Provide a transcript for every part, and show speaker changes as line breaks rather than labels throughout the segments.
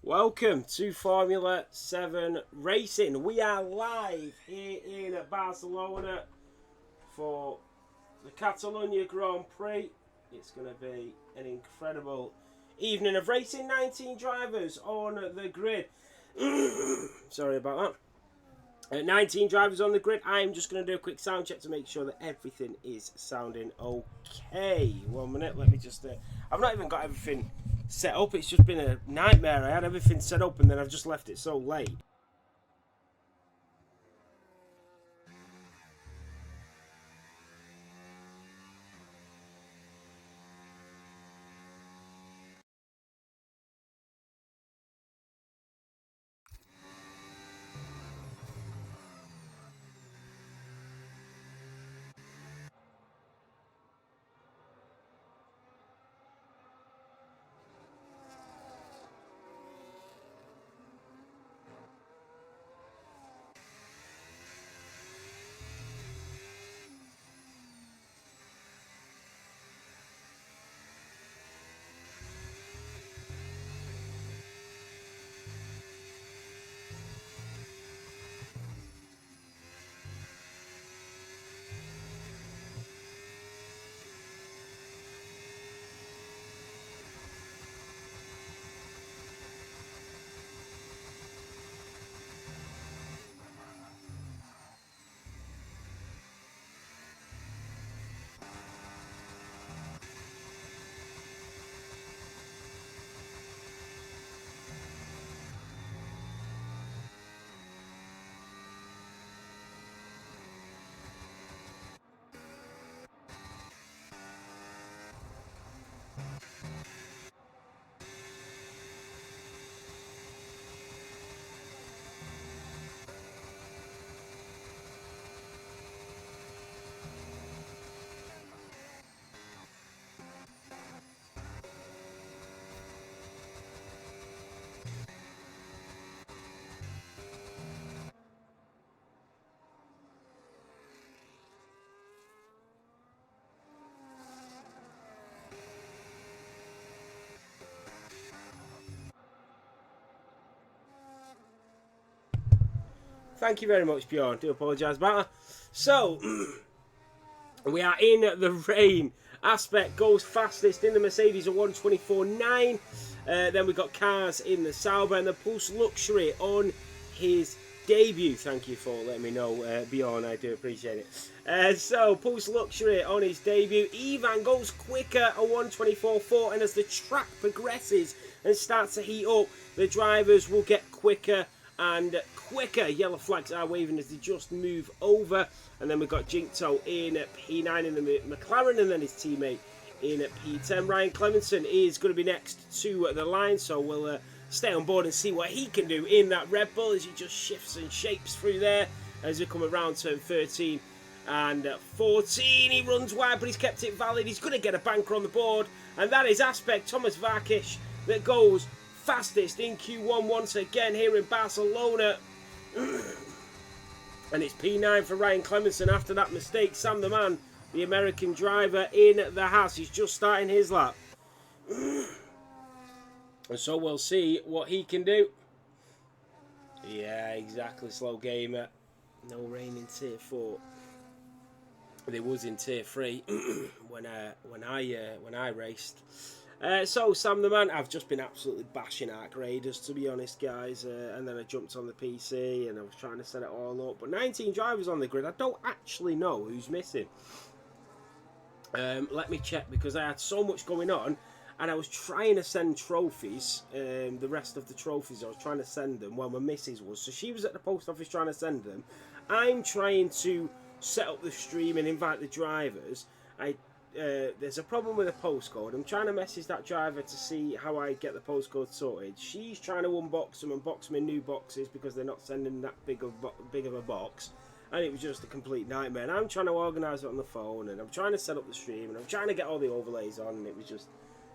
Welcome to Formula 7 Racing. We are live here in Barcelona for the Catalonia Grand Prix. It's going to be an incredible evening of racing. 19 drivers on the grid. Sorry about that. 19 drivers on the grid. I'm just going to do a quick sound check to make sure that everything is sounding okay. 1 minute, let me just... I've not even got everything set up. It's just been a nightmare. I had everything set up and then I've just left it so late. Thank you very much, Bjorn. Do apologise about that. So, we are in the rain. Aspect goes fastest in the Mercedes at 1:24.9. Then we've got Cars in the Sauber and the Pulse Luxury on his debut. Thank you for letting me know, Bjorn. I do appreciate it. So, Pulse Luxury on his debut. Ivan goes quicker at 1:24.4. And as the track progresses and starts to heat up, the drivers will get quicker and quicker. Yellow flags are waving as they just move over. And then we've got Jinkto in at P9 in the McLaren, and then his teammate in at P10. Ryan Clemenson is going to be next to the line, so we'll stay on board and see what he can do in that Red Bull as he just shifts and shapes through there as we come around turn 13 and 14. He runs wide, but he's kept it valid. He's going to get a banker on the board, and that is Aspect Thomas Varkish that goes fastest in Q1 once again here in Barcelona. And it's P9 for Ryan Clemenson after that mistake. Sam the Man, the American driver in the Haas, he's just starting his lap. And so we'll see what he can do. Yeah, exactly, slow gamer. No rain in Tier 4. There was in Tier 3 when I raced. So Sam the Man, I've just been absolutely bashing Arc Raiders, to be honest, guys, and then I jumped on the PC and I was trying to set it all up, but 19 drivers on the grid. I don't actually know who's missing. Let me check, because I had so much going on and I was trying to send trophies, the rest of the trophies I was trying to send them while my missus was, so she was at the post office trying to send them. I'm trying to set up the stream and invite the drivers. There's a problem with the postcode. I'm trying to message that driver to see how I get the postcode sorted. She's trying to unbox them and box them in new boxes because they're not sending that big of a box. And it was just a complete nightmare. And I'm trying to organise it on the phone, and I'm trying to set up the stream, and I'm trying to get all the overlays on, and it was just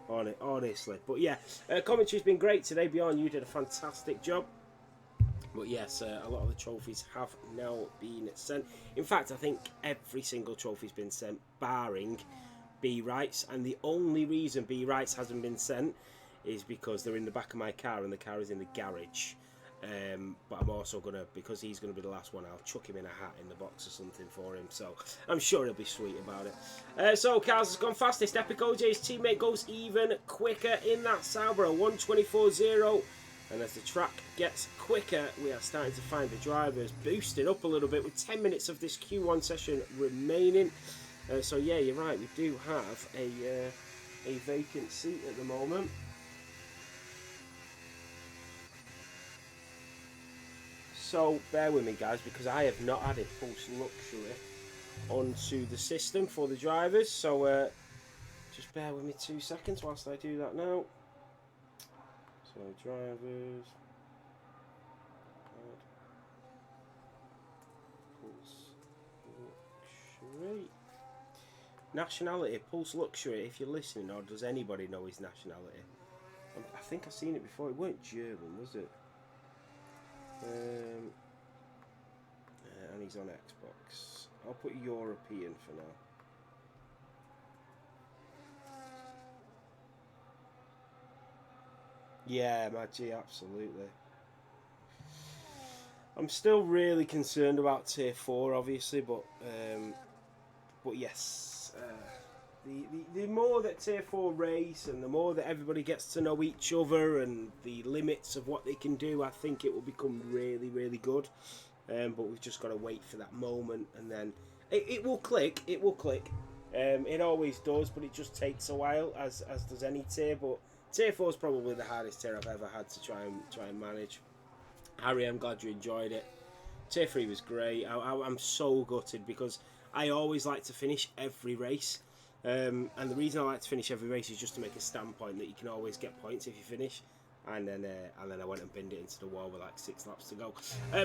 on it, honestly. But yeah, commentary's been great today. Bjorn, you did a fantastic job. But yes, a lot of the trophies have now been sent. In fact, I think every single trophy's been sent, barring B Rights, and the only reason B Rights hasn't been sent is because they're in the back of my car and the car is in the garage. But I'm also gonna, because he's gonna be the last one, I'll chuck him in a hat in the box or something for him. So I'm sure he'll be sweet about it. So Cars has gone fastest. Epic OJ's teammate goes even quicker in that Sauber, 1:24.0. And as the track gets quicker, we are starting to find the drivers boosting up a little bit with 10 minutes of this Q1 session remaining. So yeah, you're right. We do have a vacant seat at the moment. So bear with me, guys, because I have not added Pulse Luxury onto the system for the drivers. So just bear with me 2 seconds whilst I do that now. So drivers, Pulse Luxury, nationality, Pulse Luxury. If you're listening, or does anybody know his nationality? I think I've seen it before. It weren't German, was it? And he's on Xbox. I'll put European for now. Yeah, Maggie, absolutely. I'm still really concerned about Tier 4, obviously, but yes. The more that Tier 4 race and the more that everybody gets to know each other and the limits of what they can do, I think it will become really, really good. But we've just got to wait for that moment, and then it will click. It will click. It always does, but it just takes a while, as does any tier. But Tier 4 is probably the hardest tier I've ever had to try and manage. Harry, I'm glad you enjoyed it. Tier 3 was great. I'm so gutted because I always like to finish every race. And the reason I like to finish every race is just to make a standpoint that you can always get points if you finish. And then I went and binned it into the wall with like 6 laps to go.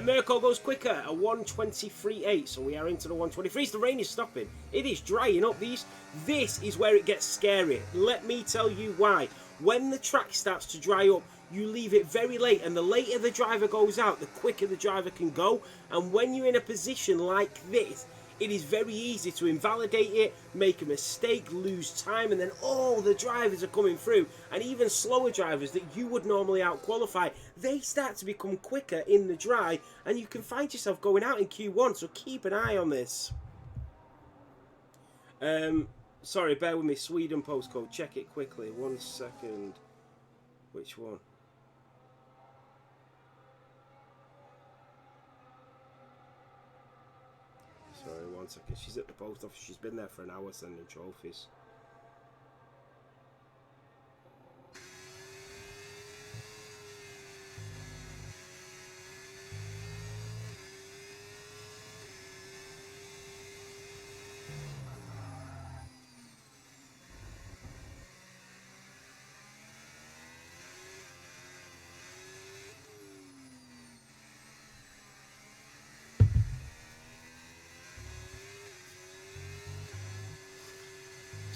Mirko goes quicker, a 1:23.8. So we are into the 1:23s. The rain is stopping. It is drying up. This is where it gets scary. Let me tell you why. When the track starts to dry up, you leave it very late, and the later the driver goes out, the quicker the driver can go. And when you're in a position like this, it is very easy to invalidate it, make a mistake, lose time, and then all the drivers are coming through, and even slower drivers that you would normally out-qualify, they start to become quicker in the dry, and you can find yourself going out in Q1, so keep an eye on this. Sorry, bear with me, Sweden postcode, check it quickly, 1 second. Which one? Sorry, 1 second. She's at the post office. She's been there for an hour sending trophies.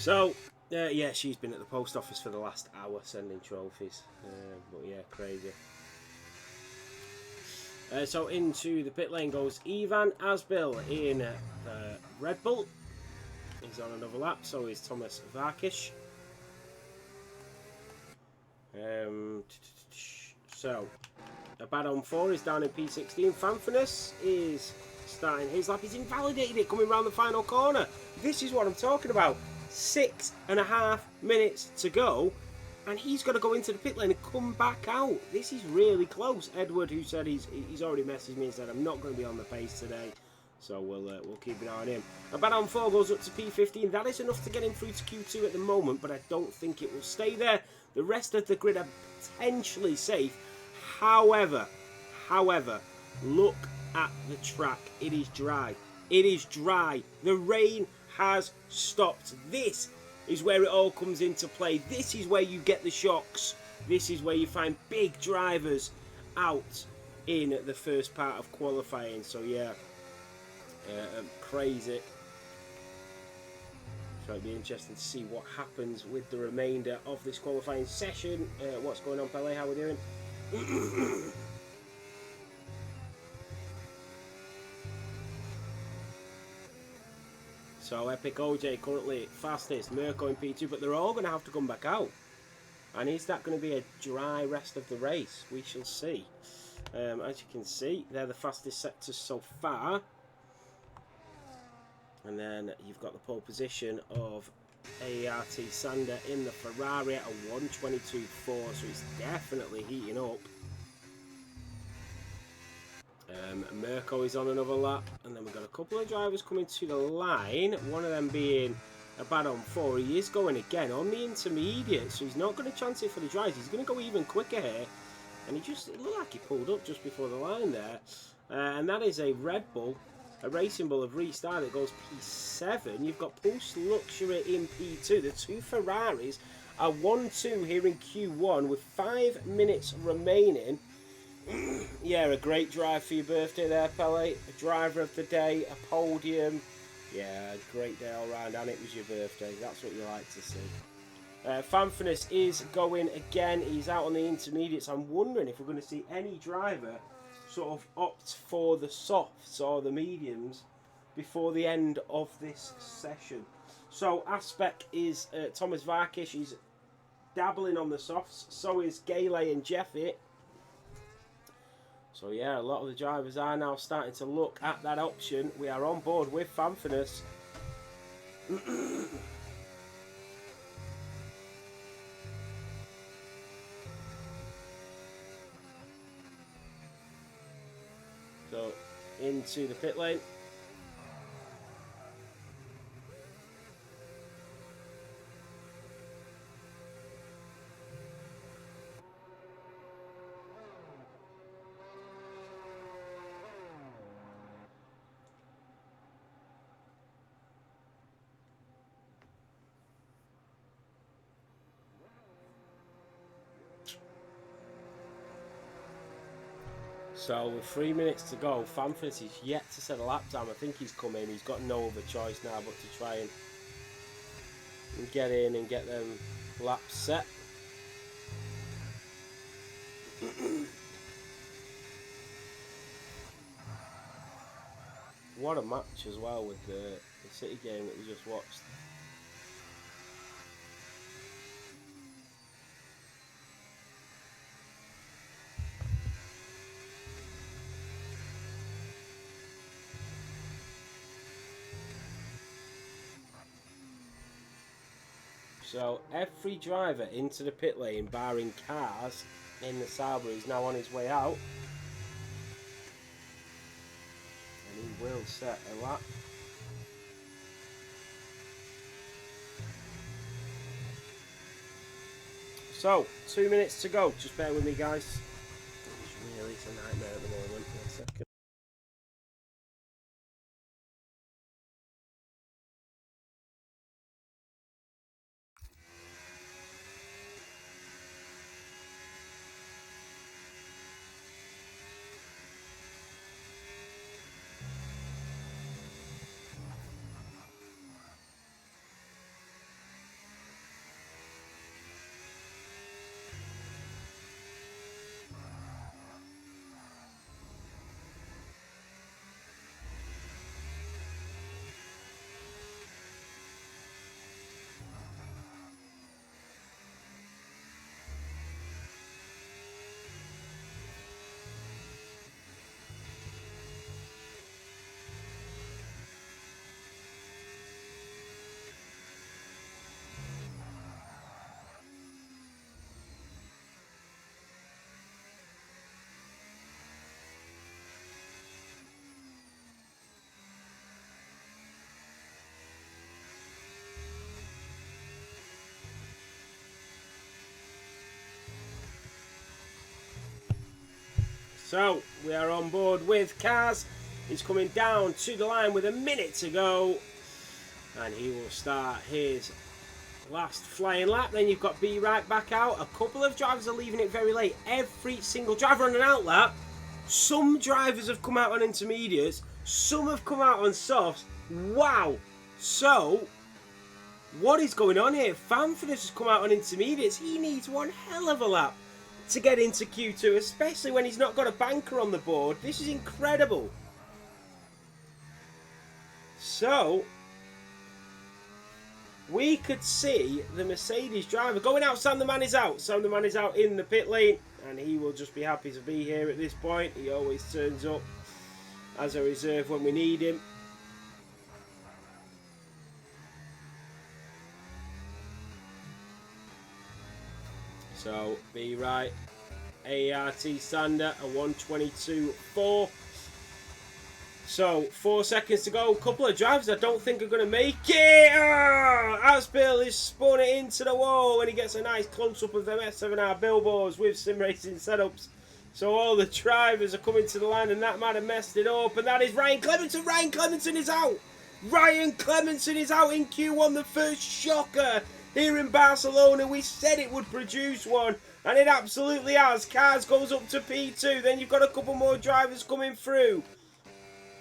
So, yeah, she's been at the post office for the last hour sending trophies. But yeah, crazy. So into the pit lane goes Ivan Asbil in Red Bull. He's on another lap, so is Thomas Varkish. So, Abaddon 4 is down in P16. Fanfinus is starting his lap. He's invalidated it coming round the final corner. This is what I'm talking about. 6.5 minutes to go, and he's got to go into the pit lane and come back out. This is really close. Edward, who said he's already messaged me and said I'm not going to be on the pace today, so we'll keep an eye on him. Abaddon 4 goes up to P15. That is enough to get him through to Q2 at the moment, but I don't think it will stay there. The rest of the grid are potentially safe. However, look at the track. It is dry. It is dry. The rain has stopped. This is where it all comes into play. This is where you get the shocks. This is where you find big drivers out in the first part of qualifying. So yeah, crazy. So it'll be interesting to see what happens with the remainder of this qualifying session. What's going on, Pele? How are we doing? So Epic OJ currently fastest, Mirko in P2, but they're all going to have to come back out. And is that going to be a dry rest of the race? We shall see. As you can see, they're the fastest sectors so far. And then you've got the pole position of ART Sander in the Ferrari at a 1:22.4, so it's definitely heating up. Mirko is on another lap, and then we've got a couple of drivers coming to the line, one of them being a bad on 4. He is going again on the intermediate, so he's not going to chance it for the drives. He's going to go even quicker here, and it looked like he pulled up just before the line there. And that is a Red Bull, a Racing Bull of Restart that goes P7. You've got Pulse Luxury in P2. The two Ferraris are 1-2 here in Q1 with 5 minutes remaining. Yeah, a great drive for your birthday there, Pele. A driver of the day, a podium. Yeah, a great day all round, and it was your birthday. That's what you like to see. Fanfurness is going again. He's out on the intermediates. I'm wondering if we're going to see any driver sort of opt for the softs or the mediums before the end of this session. So Aspect is Thomas Varkish. He's dabbling on the softs. So is Gale and Jeffy. So yeah, a lot of the drivers are now starting to look at that option. We are on board with Fanfurness. So into the pit lane. So with 3 minutes to go, Fanfurness is yet to set a lap time. I think he's come in. He's got no other choice now but to try and get in and get them laps set. What a match as well with the City game that we just watched. So every driver into the pit lane, barring cars in the Sauber, is now on his way out. And he will set a lap. So, 2 minutes to go. Just bear with me, guys. It's really a nightmare at the moment. 1 second. So, we are on board with Kaz. He's coming down to the line with a minute to go. And he will start his last flying lap. Then you've got B right back out. A couple of drivers are leaving it very late. Every single driver on an out lap. Some drivers have come out on intermediates. Some have come out on softs. Wow. So, what is going on here? Fanfurness has come out on intermediates. He needs one hell of a lap to get into Q2, especially when he's not got a banker on the board. This is incredible. So, we could see the Mercedes driver going out. Sam the Man is out. Sam the Man is out in the pit lane, and he will just be happy to be here at this point. He always turns up as a reserve when we need him. So, be right. ART Sander, a 1:22.4. So, 4 seconds to go. A couple of drivers I don't think are going to make it. Asbill is spun it into the wall, and he gets a nice close-up of them F7R billboards with sim racing setups. So all the drivers are coming to the line, and that might have messed it up. And that is Ryan Clemenson. Ryan Clemenson is out. Ryan Clemenson is out in Q1, the first shocker here in Barcelona. We said it would produce one, and it absolutely has. Cars goes up to P2. Then you've got a couple more drivers coming through.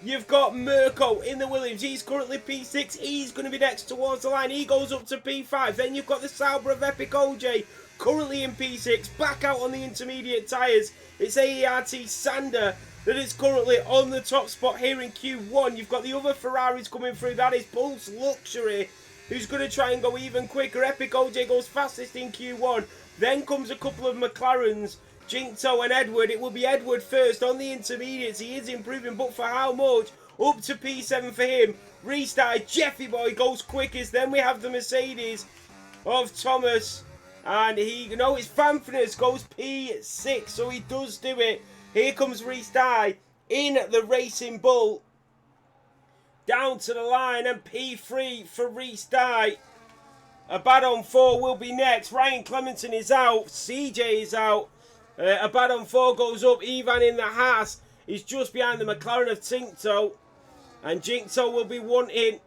You've got Mirko in the Williams. He's currently P6. He's going to be next towards the line. He goes up to P5. Then you've got the Sauber of Epic OJ currently in P6. Back out on the intermediate tyres. It's AERT Sander that is currently on the top spot here in Q1. You've got the other Ferraris coming through. That is Pulse Luxury, who's going to try and go even quicker. Epic OJ goes fastest in Q1. Then comes a couple of McLarens, Jinkto and Edward. It will be Edward first on the intermediates. He is improving, but for how much? Up to P7 for him. Restart. Jeffy Boy goes quickest. Then we have the Mercedes of Thomas. And it's Fanfness goes P6. So he does do it. Here comes Restart in the Racing Bull. Down to the line, and P3 for Restart. Abaddon 4 will be next. Ryan Clemenson is out. CJ is out. Abaddon 4 goes up. Ivan in the Haas is just behind the McLaren of Jinkto. And Jinkto will be wanting.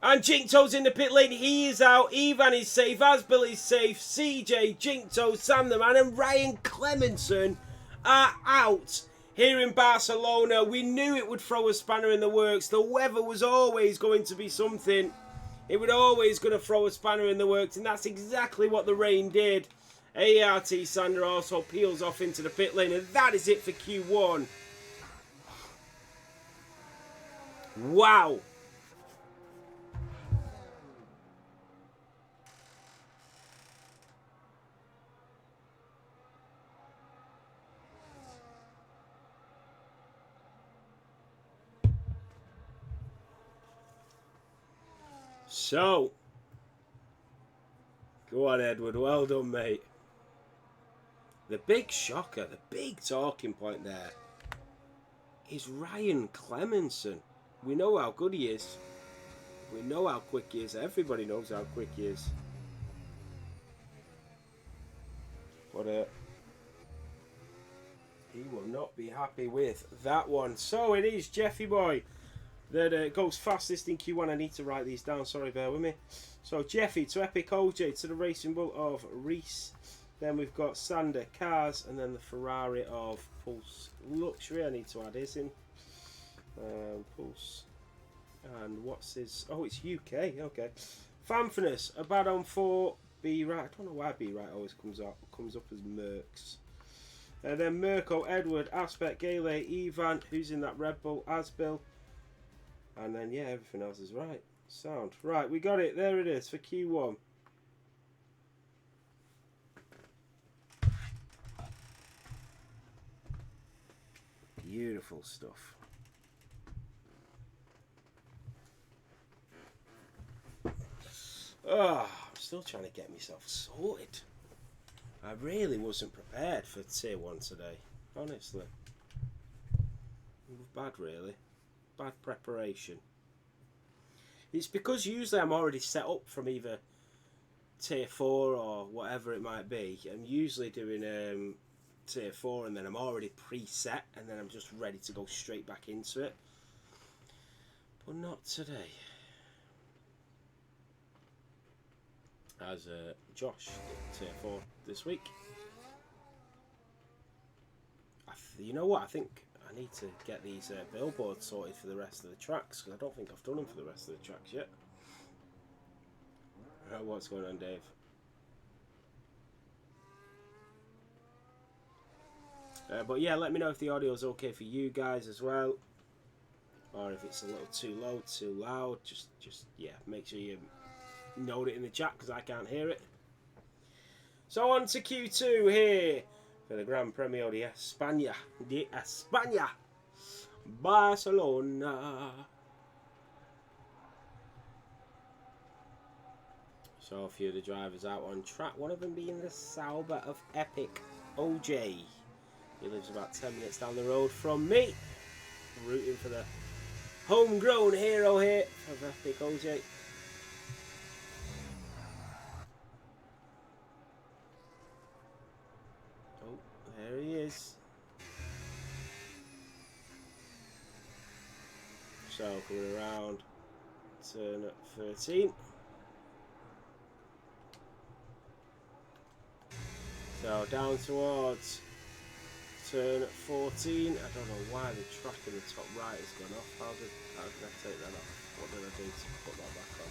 And Jinkto's in the pit lane. He is out. Ivan is safe. Asbill is safe. CJ, Jinkto, Sam the Man, and Ryan Clemenson are out here in Barcelona. We knew it would throw a spanner in the works. The weather was always going to be something. It was always going to throw a spanner in the works, and that's exactly what the rain did. ART Sander also peels off into the pit lane, and that is it for Q1. Wow. So, go on, Edward. Well done, mate. The big shocker, the big talking point there is Ryan Clemenson. We know how good he is. We know how quick he is. Everybody knows how quick he is. But he will not be happy with that one. So it is Jeffy Boy that goes fastest in Q1. I need to write these down. Sorry, bear with me. So Jeffy to Epic OJ to the Racing Bull of Reese. Then we've got Sander Cars, and then the Ferrari of Pulse Luxury. I need to add his in. Pulse. And what's his? Oh, it's UK. Okay. Fanfness, Abaddon 4, B Right. I don't know why B Right always comes up as Mercs. And then Mirko, Edward, Aspect, Gale, Ivan, who's in that Red Bull, Asbill. And then, yeah, everything else is right. Sound. Right, we got it. There it is for Q1. Beautiful stuff. Oh, I'm still trying to get myself sorted. I really wasn't prepared for Tier 1 today, honestly. It was bad, really. Bad preparation. It's because usually I'm already set up from either Tier 4 or whatever it might be. I'm usually doing Tier 4 and then I'm already preset and then I'm just ready to go straight back into it. But not today. As Josh did Tier 4 this week. You know what? I think I need to get these billboards sorted for the rest of the tracks because I don't think I've done them for the rest of the tracks yet. What's going on, Dave? But yeah, let me know if the audio is okay for you guys as well, or if it's a little too low, too loud. Just yeah, make sure you note it in the chat because I can't hear it. So on to Q2 here for the Gran Premio de España. Barcelona. So a few of the drivers out on track, one of them being the Sauber of Epic OJ. He lives about 10 minutes down the road from me. I'm rooting for the homegrown hero here of Epic OJ. Oh, there he is. So coming around turn 13. So down towards turn 14. I don't know why the track in the top right has gone off. How did I take that off? What did I do to put that back on?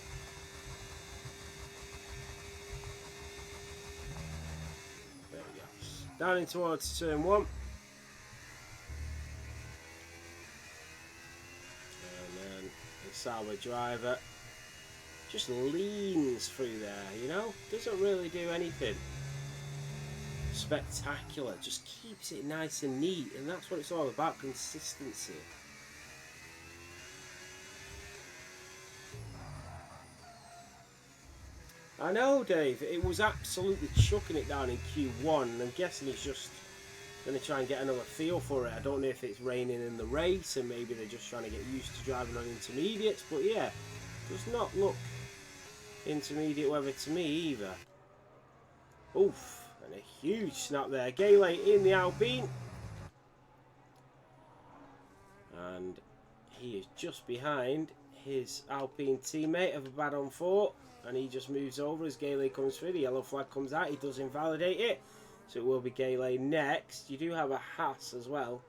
There we go. Down in towards turn 1. And then the Sauber driver just leans through there, you know? Doesn't really do anything spectacular, just keeps it nice and neat, and that's what it's all about, consistency. I know, Dave, it was absolutely chucking it down in Q1, and I'm guessing he's just going to try and get another feel for it. I don't know if it's raining in the race and maybe they're just trying to get used to driving on intermediates, but yeah, does not look intermediate weather to me either. Oof. And a huge snap there. Gale in the Alpine. And he is just behind his Alpine teammate of a bad on 4. And he just moves over as Gale comes through. The yellow flag comes out. He does invalidate it. So it will be Gale next. You do have a Haas as well.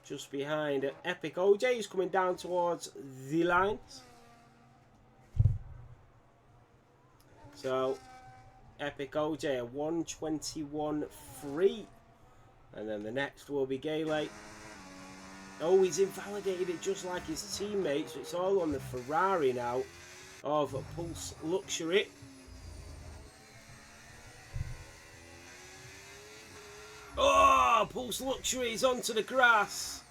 Just behind Epic OJ, who's coming down towards the lines. So Epic OJ a 1:21.3, and then the next will be Gale. Oh, he's invalidated it just like his teammates. So it's all on the Ferrari now of Pulse Luxury. Oh, Pulse Luxury is onto the grass,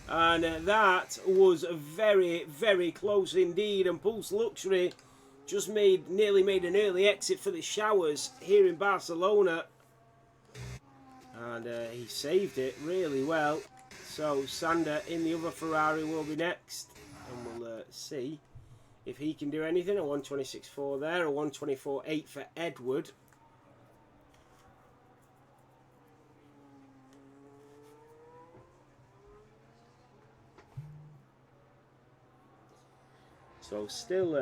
and that was very, very close indeed. And Pulse Luxury just nearly made an early exit for the showers here in Barcelona. And he saved it really well. So Sander in the other Ferrari will be next. And we'll see if he can do anything. A 1:26.4 there. A 1:24.8 for Edward. So still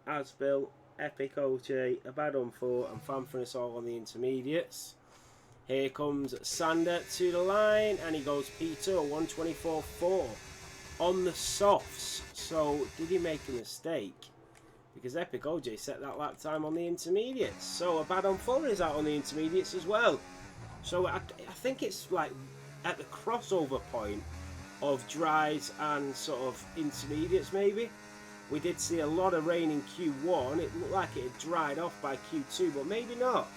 Asbil, Epic OJ, a bad on 4, and Fanfrenis all on the intermediates. Here comes Sander to the line, and he goes P2, a 1:24.4 on the softs. So did he make a mistake? Because Epic OJ set that lap time on the intermediates. So a bad on 4 is out on the intermediates as well. So I think it's like at the crossover point of dries and sort of intermediates maybe. We did see a lot of rain in Q1. It looked like it had dried off by Q2, but maybe not.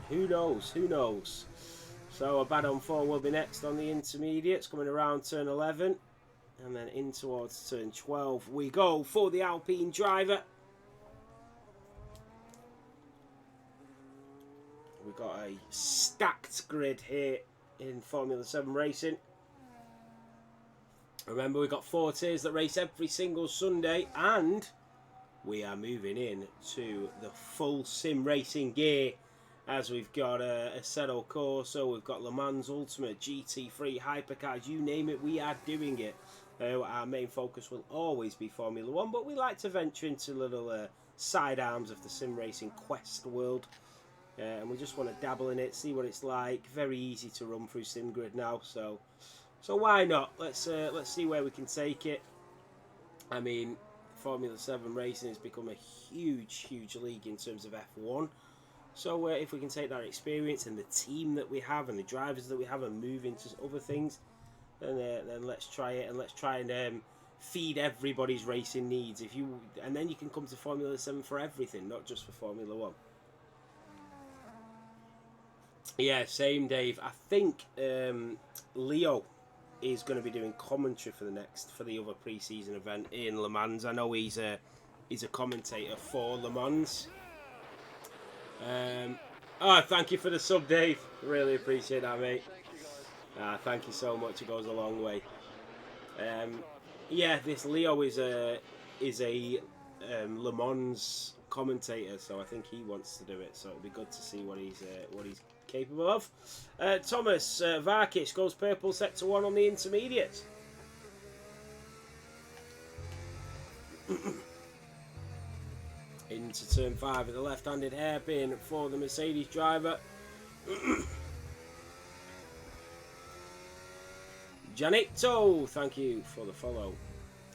Who knows? Who knows? So a bad on 4 will be next on the intermediates, coming around turn 11. And then in towards turn 12 we go for the Alpine driver. We've got a stacked grid here in Formula 7 racing. Remember, we've got 4 tiers that race every single Sunday, and we are moving in to the full sim racing gear, as we've got Assetto Corsa, we've got Le Mans Ultimate, GT3, Hypercars, you name it, we are doing it. Our main focus will always be Formula 1, but we like to venture into little sidearms of the sim racing quest world. And we just want to dabble in it, see what it's like. Very easy to run through SimGrid now, so why not? Let's see where we can take it. I mean, Formula 7 racing has become a huge league in terms of F1. So if we can take that experience and the team that we have and the drivers that we have and move into other things, then let's try it, and let's try and feed everybody's racing needs. And then you can come to Formula 7 for everything, not just for Formula 1. Yeah, same, Dave. I think Leo is going to be doing commentary for the other pre-season event in Le Mans. I know he's a commentator for Le Mans. Thank you for the sub, Dave. Really appreciate that, mate. Thank you so much. It goes a long way. Yeah, this Leo is a Le Mans commentator, so I think he wants to do it. So it'll be good to see what he's capable of. Thomas Varkic goes purple sector 1 on the intermediate. Into turn 5 at the left-handed hairpin for the Mercedes driver. Janito, thank you for the follow.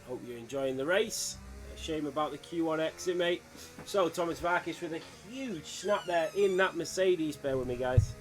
Hope you're enjoying the race. Shame about the Q1 exit, mate. So, Thomas Varkic with a huge snap there in that Mercedes. Bear with me, guys.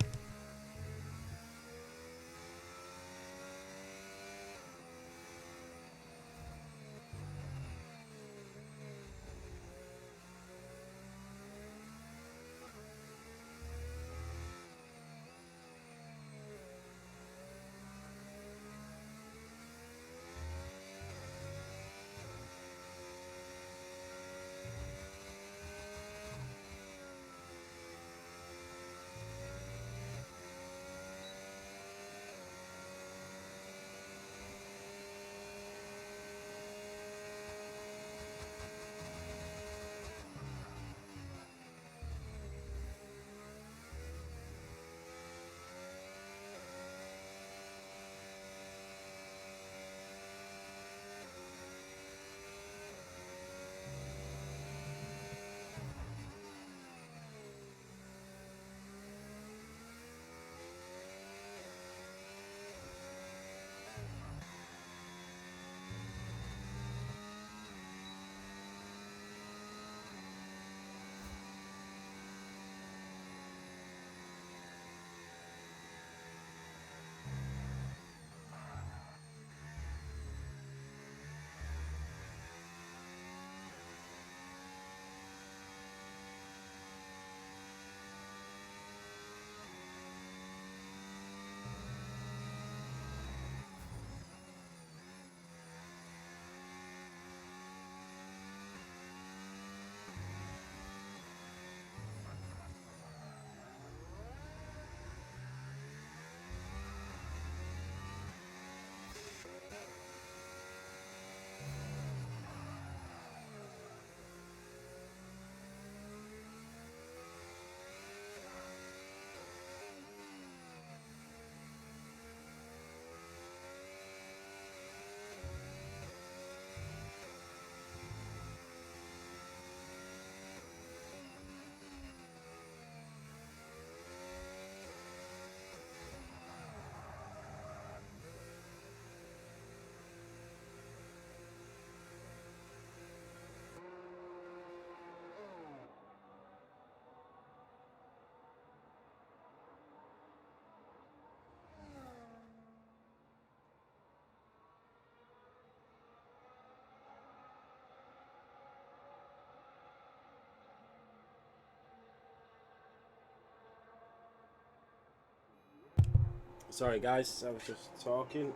Sorry guys, I was just talking.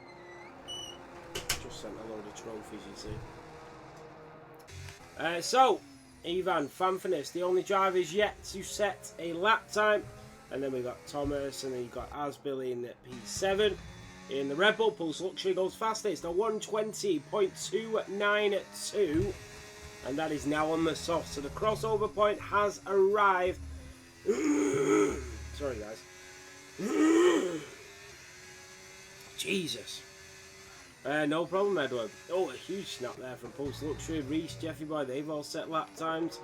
Just sent a load of trophies, you see. So, Ivan Fanfinis, the only drivers yet to set a lap time. And then we got Thomas, and then you got Asbil in P7. In the Red Bull, Pulse Luxury goes fastest, a 120.292. And that is now on the soft, so the crossover point has arrived. Sorry guys. Jesus. No problem, Edward. Oh, a huge snap there from Pulse Luxury. Reese, Jeffy Boy, they've all set lap times.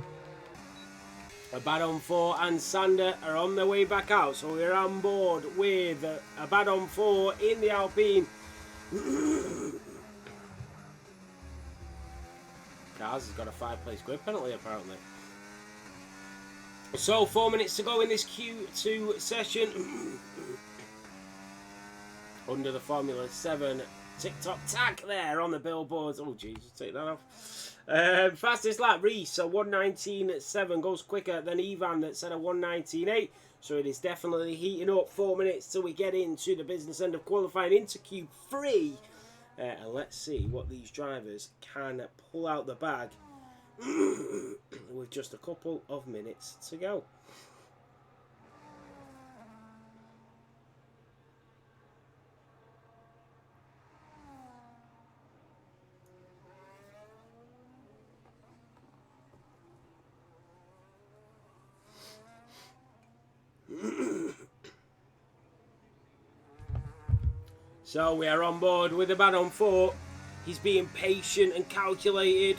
Abaddon 4 and Sander are on their way back out, so we're on board with Abaddon 4 in the Alpine. Cars has got a 5-place grid penalty, apparently. So, 4 minutes to go in this Q2 session. Under the Formula 7 TikTok tag there on the billboards. Oh, Jesus, take that off. Fastest lap, Reese, so 1:19.7, goes quicker than Ivan that said a 1:19.8. So it is definitely heating up. 4 minutes till we get into the business end of qualifying into Q3. And let's see what these drivers can pull out the bag with just a couple of minutes to go. So we are on board with the man on 4. He's being patient and calculated.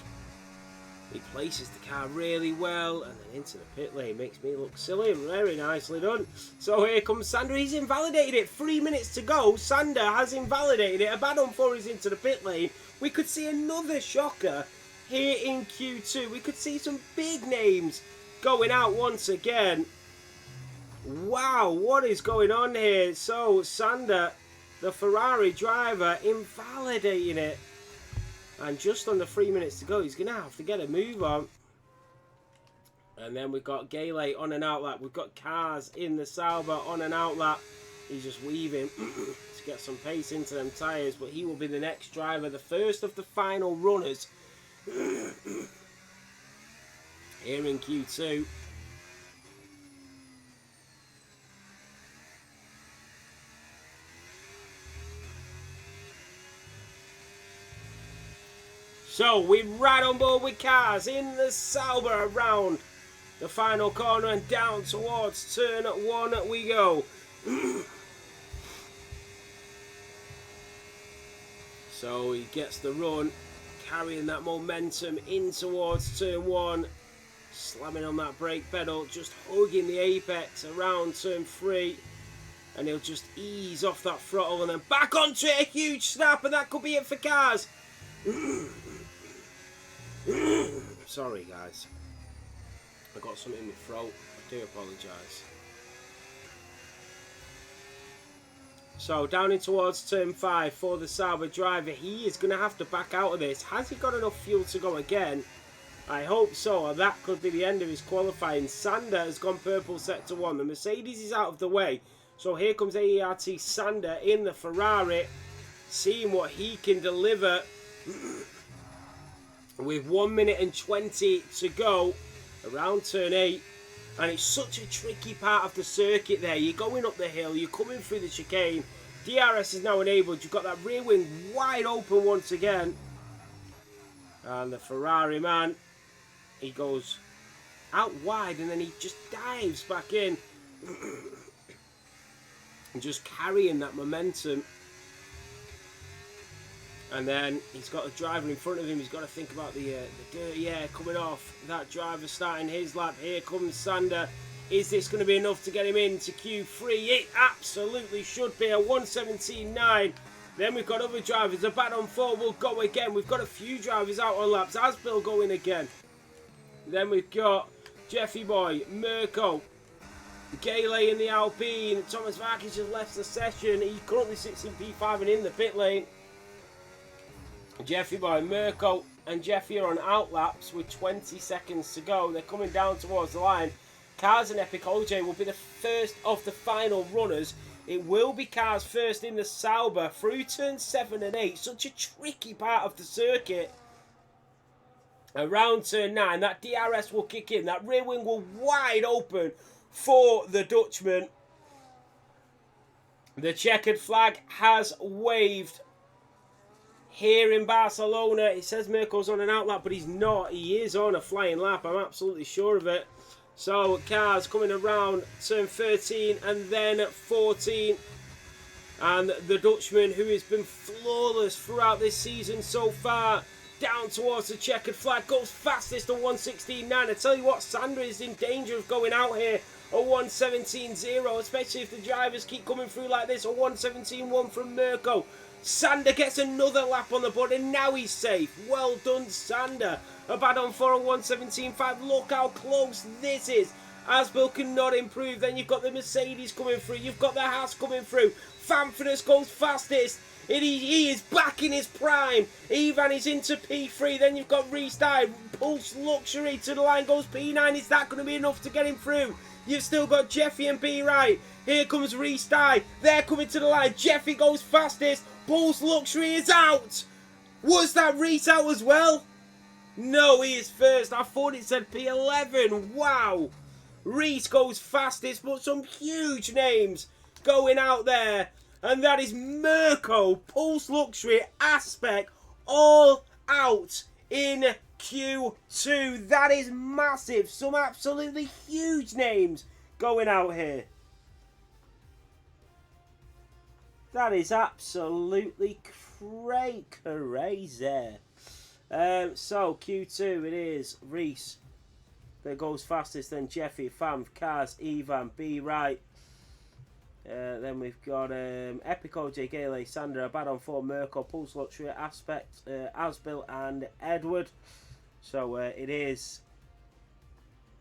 He places the car really well and then into the pit lane. Makes me look silly. Very nicely done. So here comes Sander. He's invalidated it. 3 minutes to go. Sander has invalidated it. A bad on 4 is into the pit lane. We could see another shocker here in Q2. We could see some big names going out once again. Wow, what is going on here? So Sander, the Ferrari driver, invalidating it. And just under 3 minutes to go, he's going to have to get a move on. And then we've got Gale on an outlap. We've got Cars in the Sauber on an outlap. He's just weaving to get some pace into them tyres. But he will be the next driver, the first of the final runners here in Q2. So we're right on board with Cars in the Sauber around the final corner and down towards turn 1 we go. So he gets the run, carrying that momentum in towards turn 1, slamming on that brake pedal, just hugging the apex around turn 3. And he'll just ease off that throttle and then back onto it, a huge snap, and that could be it for Cars. Sorry guys, I got something in my throat, I do apologise. So down in towards turn 5 for the Sauber driver. He is going to have to back out of this. Has he got enough fuel to go again? I hope so, or that could be the end of his qualifying. Sander has gone purple sector 1. The Mercedes is out of the way. So here comes AERT Sander in the Ferrari, seeing what he can deliver. With 1 minute and 20 to go around turn 8. And it's such a tricky part of the circuit there. You're going up the hill, you're coming through the chicane. DRS is now enabled. You've got that rear wing wide open once again. And the Ferrari man, he goes out wide and then he just dives back in. And just carrying that momentum. And then he's got a driver in front of him. He's got to think about the dirty air coming off. That driver starting his lap. Here comes Sander. Is this going to be enough to get him into Q3? It absolutely should be. A 1:17.9. Then we've got other drivers. The bad on 4 will go again. We've got a few drivers out on laps. Asbill going again. Then we've got Jeffy Boy, Mirko, Gale in the Alpine. Thomas Varkis has left the session. He currently sits in P5 and in the pit lane. Jeffy Boy, Mirko and Jeffy are on outlaps with 20 seconds to go. They're coming down towards the line. Cars and Epic OJ will be the first of the final runners. It will be Cars first in the Sauber through turns 7 and 8. Such a tricky part of the circuit. Around turn 9, that DRS will kick in. That rear wing will wide open for the Dutchman. The checkered flag has waved. Here in Barcelona, it says Mirko's on an outlap, but he's not. He is on a flying lap. I'm absolutely sure of it. So, Cars coming around turn 13 and then 14. And the Dutchman, who has been flawless throughout this season so far, down towards the checkered flag, goes fastest, a 1:16.9. I tell you what, Sander is in danger of going out here, a 1:17.0, especially if the drivers keep coming through like this, a 1:17.1 from Mirko. Sander gets another lap on the board and now he's safe. Well done, Sander. A bad on 4 and 1:17.5. Look how close this is. Asbill cannot improve. Then you've got the Mercedes coming through. You've got the Haas coming through. Fanfrenes goes fastest. He is back in his prime. Ivan is into P3. Then you've got Restyle. Pulse Luxury to the line goes P9. Is that going to be enough to get him through? You've still got Jeffy and B right. Here comes Restyle. They're coming to the line. Jeffy goes fastest. Pulse Luxury is out. Was that Reese out as well? No, he is first. I thought it said P11. Wow. Reese goes fastest, but some huge names going out there. And that is Mirko, Pulse Luxury, Aspect, all out in Q2. That is massive. Some absolutely huge names going out here. That is absolutely crazy. So Q2 it is Reese that goes fastest, then Jeffy, Fam, Kaz, Ivan, B right. Then we've got Epico, J Gale, Sandra, Bad on 4, Mirko, Pulse Luxury, Aspect, Asbil and Edward. So it is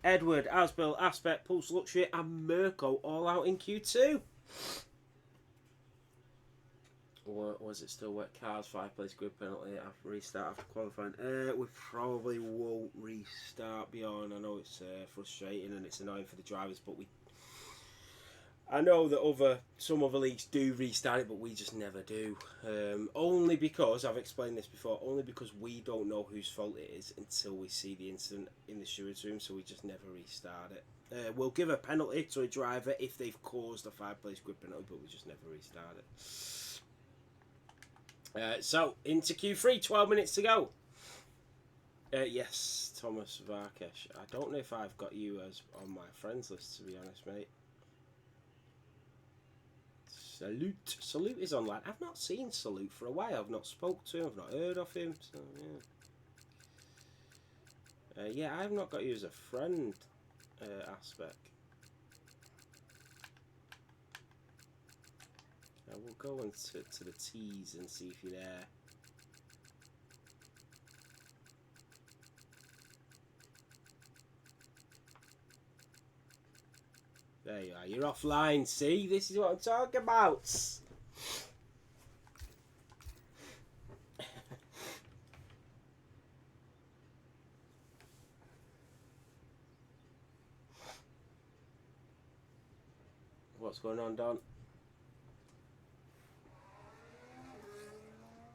Edward, Asbil, Aspect, Pulse Luxury and Mirko all out in Q2. Or was it still wet cars, 5-place grid penalty after restart after qualifying? We probably won't restart, Bjorn. I know it's frustrating and it's annoying for the drivers, but I know that some other leagues do restart it, but we just never do. Only because, I've explained this before, only because we don't know whose fault it is until we see the incident in the stewards room, so we just never restart it. We'll give a penalty to a driver if they've caused a 5-place grid penalty, but we just never restart it. So, into Q3, 12 minutes to go. Yes, Thomas Varkesh. I don't know if I've got you as on my friends list, to be honest, mate. Salute. Salute is online. I've not seen Salute for a while. I've not spoke to him. I've not heard of him. So, yeah. Yeah, I've not got you as a friend, Aspect. We'll go into the T's and see if you're there. There you are. You're offline. See, this is what I'm talking about. What's going on, Don?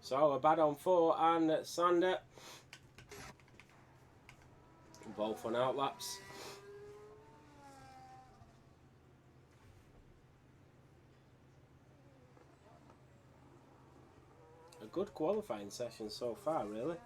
So, a Bad on 4 and Sander. Both on outlaps. A good qualifying session so far, really.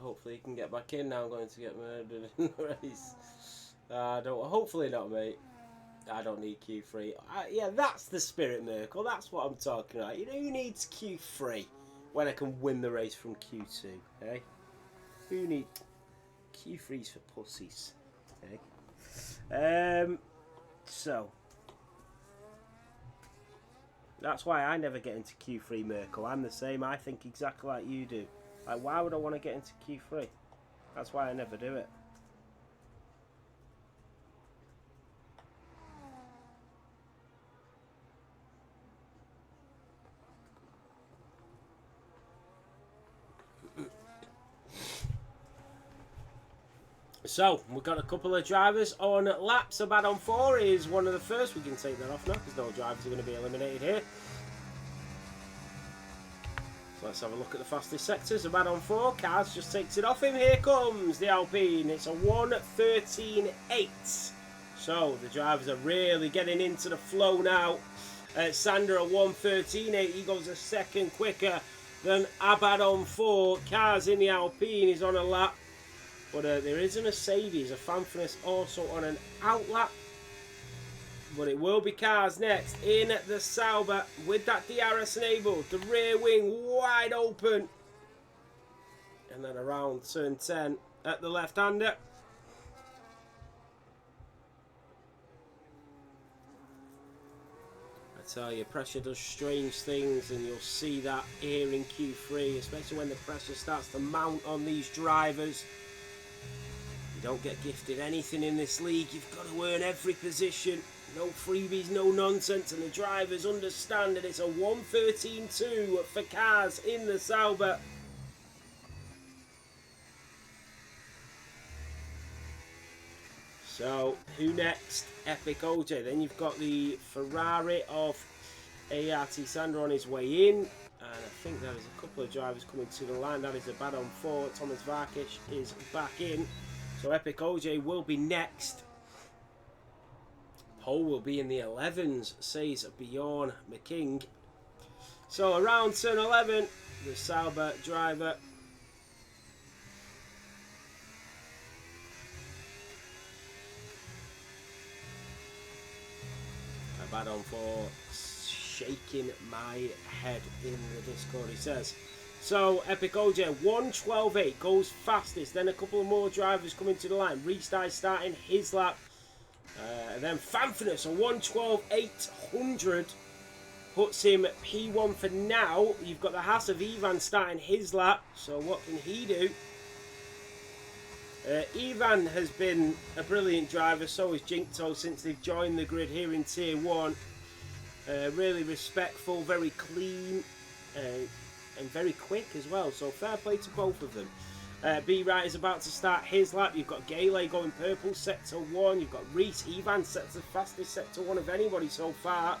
Hopefully he can get back in now. I'm going to get murdered in the race. Hopefully not, mate. I don't need Q3. Yeah, that's the spirit, Merkel. That's what I'm talking about. You know, who needs Q3 when I can win the race from Q2, eh? Who needs Q3s for pussies, eh? So that's why I never get into Q3, Merkel. I'm the same. I think exactly like you do. Like, why would I want to get into Q3? That's why I never do it. So, we've got a couple of drivers on laps. A Bad on 4 is one of the first. We can take that off now because no drivers are going to be eliminated here. Let's have a look at the fastest sectors. A Bad on 4. Kaz just takes it off him. Here comes the Alpine. It's a 1:13.8. So the drivers are really getting into the flow now. Sander a 1:13.8. He goes a second quicker than Abad on 4. Kaz in the Alpine is on a lap. But there is a Mercedes, a Fanfurness also on an outlap. But it will be cars next in the Sauber with that DRS enabled. The rear wing wide open. And then around turn 10 at the left-hander. I tell you, pressure does strange things, and you'll see that here in Q3, especially when the pressure starts to mount on these drivers. You don't get gifted anything in this league. You've got to earn every position. No freebies, no nonsense, and the drivers understand that it's a 1:13.2 for cars in the Sauber. So, who next? Epic OJ. Then you've got the Ferrari of ART Sandro on his way in. And I think there is a couple of drivers coming to the line. That is a bad on 4. Thomas Varkish is back in. So Epic OJ will be next. Pole will be in the 11s, says Bjorn McKing. So around turn 11, the Sauber driver. A bad on 4, shaking my head in the Discord, he says. So Epic OJ, 1:12.8 goes fastest. Then a couple of more drivers coming to the line. Restart starting his lap. And then Fanfinus, a 1:12.800 puts him P1 for now. You've got the Haas of Ivan starting his lap. So what can he do? Ivan has been a brilliant driver. So is Jinkto since they've joined the grid here in Tier 1. Really respectful, very clean, and very quick as well. So fair play to both of them. B Wright is about to start his lap. You've got Gale going purple, sector 1. You've got Reese. Ivan sets the fastest sector 1 of anybody so far.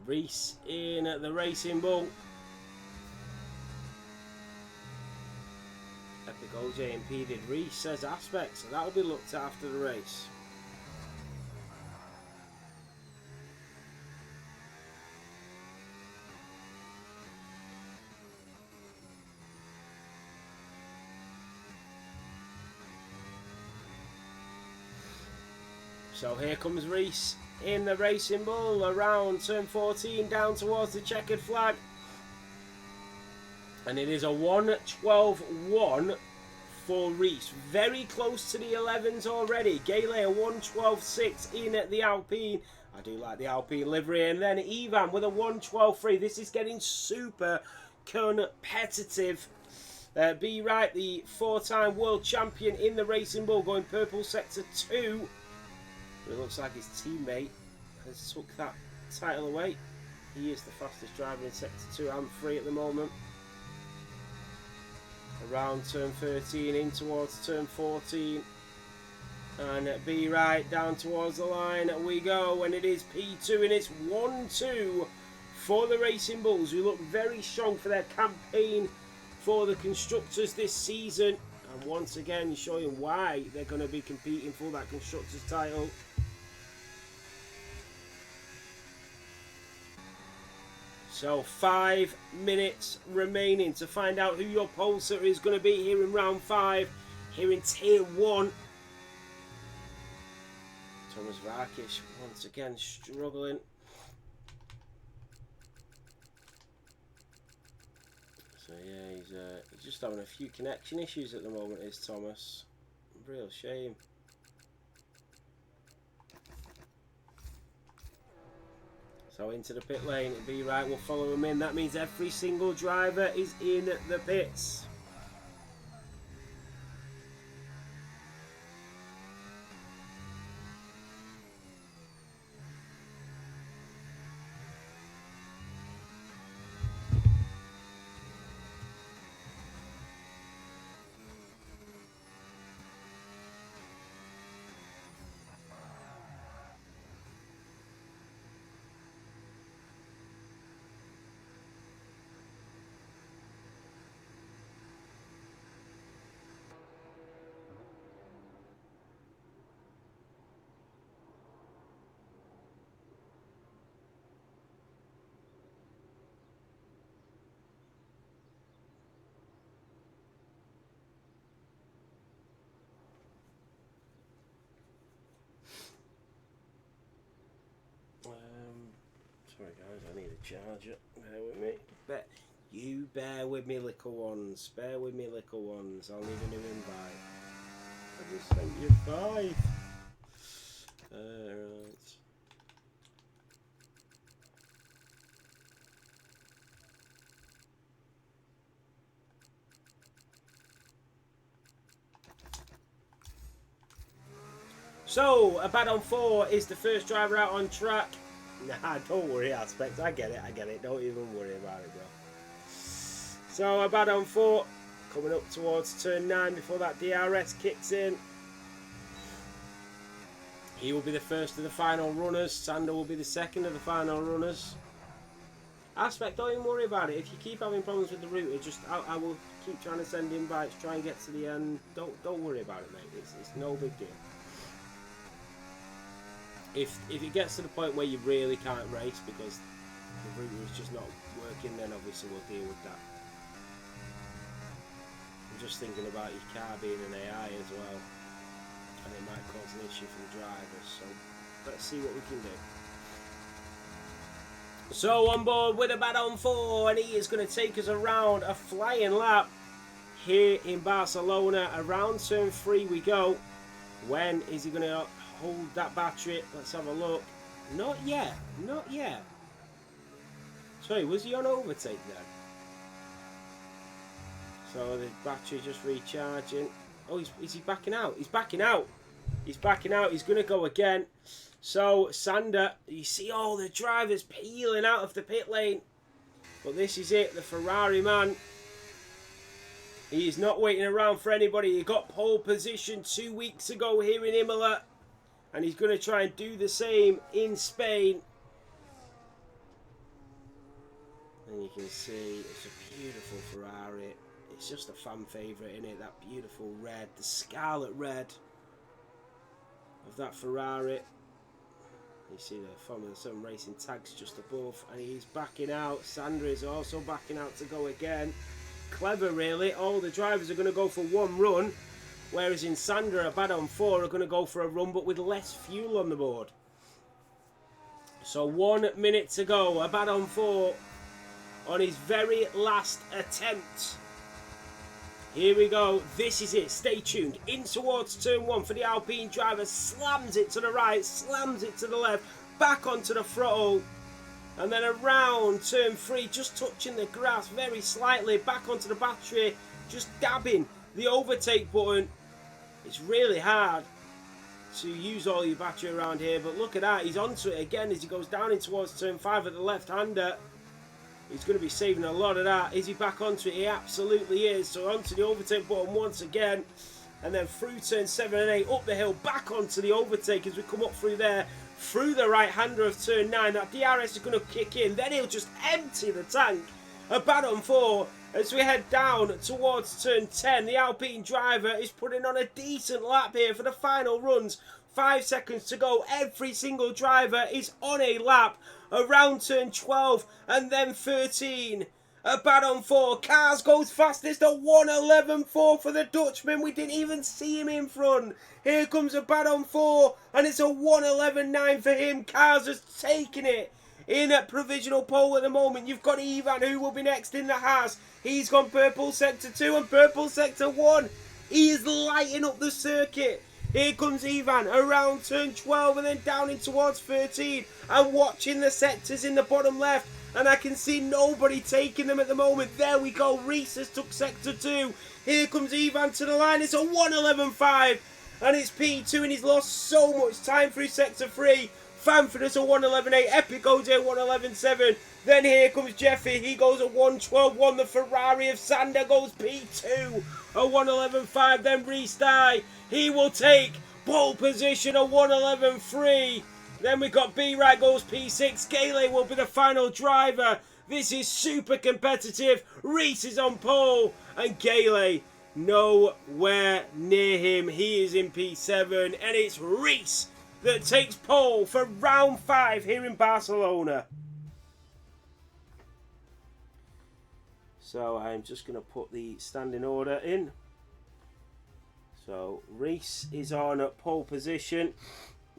Reese in at the Racing Bull. Epic OJ impeded Reese, says Aspect, so that'll be looked at after the race. So here comes Reese in the Racing Bull around turn 14 down towards the checkered flag. And it is a 1:12.1 for Reese. Very close to the 11s already. Gale a 1:12.6 in at the Alpine. I do like the Alpine livery. And then Ivan with a 1:12.3. This is getting super competitive. B Wright, the 4-time world champion in the Racing Bull, going purple sector 2. But it looks like his teammate has took that title away. He is the fastest driver in sector 2 and 3 at the moment. Around turn 13 in towards turn 14. And B Wright down towards the line we go, and it is P2, and it's 1-2 for the Racing Bulls, who look very strong for their campaign for the Constructors this season, and once again showing why they're going to be competing for that Constructors title. So 5 minutes remaining to find out who your pole sitter is going to be here in round 5, here in Tier 1. Thomas Varkish once again struggling. So yeah, he's just having a few connection issues at the moment, is Thomas. Real shame. So into the pit lane, B Wright will follow him in. That means every single driver is in the pits. Sorry guys, I need a charger. Bear with me. You bear with me, little ones. Bear with me, little ones. I'll need a new invite. I just sent you 5. Right. So, a bad on 4 is the first driver out on track. Nah, don't worry, Aspect. I get it. Don't even worry about it, bro. So, a bad on 4 coming up towards turn 9 before that DRS kicks in. He will be the first of the final runners. Sander will be the second of the final runners. Aspect, don't even worry about it. If you keep having problems with the router, just I will keep trying to send invites, try and get to the end. Don't worry about it, mate. It's no big deal. If it gets to the point where you really can't race because the router is just not working, then obviously we'll deal with that. I'm just thinking about your car being an AI as well, and it might cause an issue for the drivers, so let's see what we can do. So on board with a bad on 4, and he is going to take us around a flying lap here in Barcelona. Around turn 3 we go. When is he going to hold that battery? Let's have a look. Not yet. Sorry, was he on overtake then? So the battery just recharging. Oh, is he backing out? He's backing out. He's going to go again. So Sander, you see all the drivers peeling out of the pit lane. But this is it. The Ferrari man. He is not waiting around for anybody. He got pole position 2 weeks ago here in Imola. And he's going to try and do the same in Spain. And you can see it's a beautiful Ferrari. It's just a fan favourite, isn't it? That beautiful red, the scarlet red of that Ferrari. You see the Formula 7 Racing tags just above. And he's backing out. Sandra is also backing out to go again. Clever, really. All the drivers are going to go for one run. Whereas in Sandra, a bad on 4 are going to go for a run, but with less fuel on the board. So 1 minute to go. A bad on 4 on his very last attempt. Here we go. This is it. Stay tuned. In towards turn 1 for the Alpine driver. Slams it to the right. Slams it to the left. Back onto the throttle. And then around turn 3. Just touching the grass very slightly. Back onto the battery. Just dabbing the overtake button. It's really hard to use all your battery around here. But look at that. He's onto it again as he goes down in towards turn 5 at the left-hander. He's going to be saving a lot of that. Is he back onto it? He absolutely is. So onto the overtake button once again. And then through turn 7 and 8, up the hill, back onto the overtake as we come up through there. Through the right-hander of turn 9. That DRS is going to kick in. Then he'll just empty the tank. A bad on 4 as we head down towards turn 10. The Alpine driver is putting on a decent lap here for the final runs. 5 seconds to go. Every single driver is on a lap around turn 12 and then 13. A bad on 4. Cars goes fastest at 1:11.4 for the Dutchman. We didn't even see him in front. Here comes a bad on 4 and it's a 1:11.9 for him. Cars has taken it in a provisional pole at the moment. You've got Ivan who will be next in the Haas. He's gone purple sector 2 and purple sector 1. He is lighting up the circuit. Here comes Ivan around turn 12 and then down in towards 13. I'm watching the sectors in the bottom left and I can see nobody taking them at the moment. There we go. Reese has took sector 2. Here comes Ivan to the line. It's a 1:11.5 and it's P2 and he's lost so much time through sector 3. Fanford is a 1:11.8. Epic goes here 1:11.7. Then here comes Jeffy. He goes at 1:12.1. The Ferrari of Sander goes P2. A 1:11.5. Then Reese Dye. He will take pole position a 1:11.3. Then we got B-Right goes P6. Gale will be the final driver. This is super competitive. Reese is on pole. And Gale nowhere near him. He is in P7. And it's Reese that takes pole for round 5 here in Barcelona. So I'm just going to put the standing order in. So Reese is on at pole position.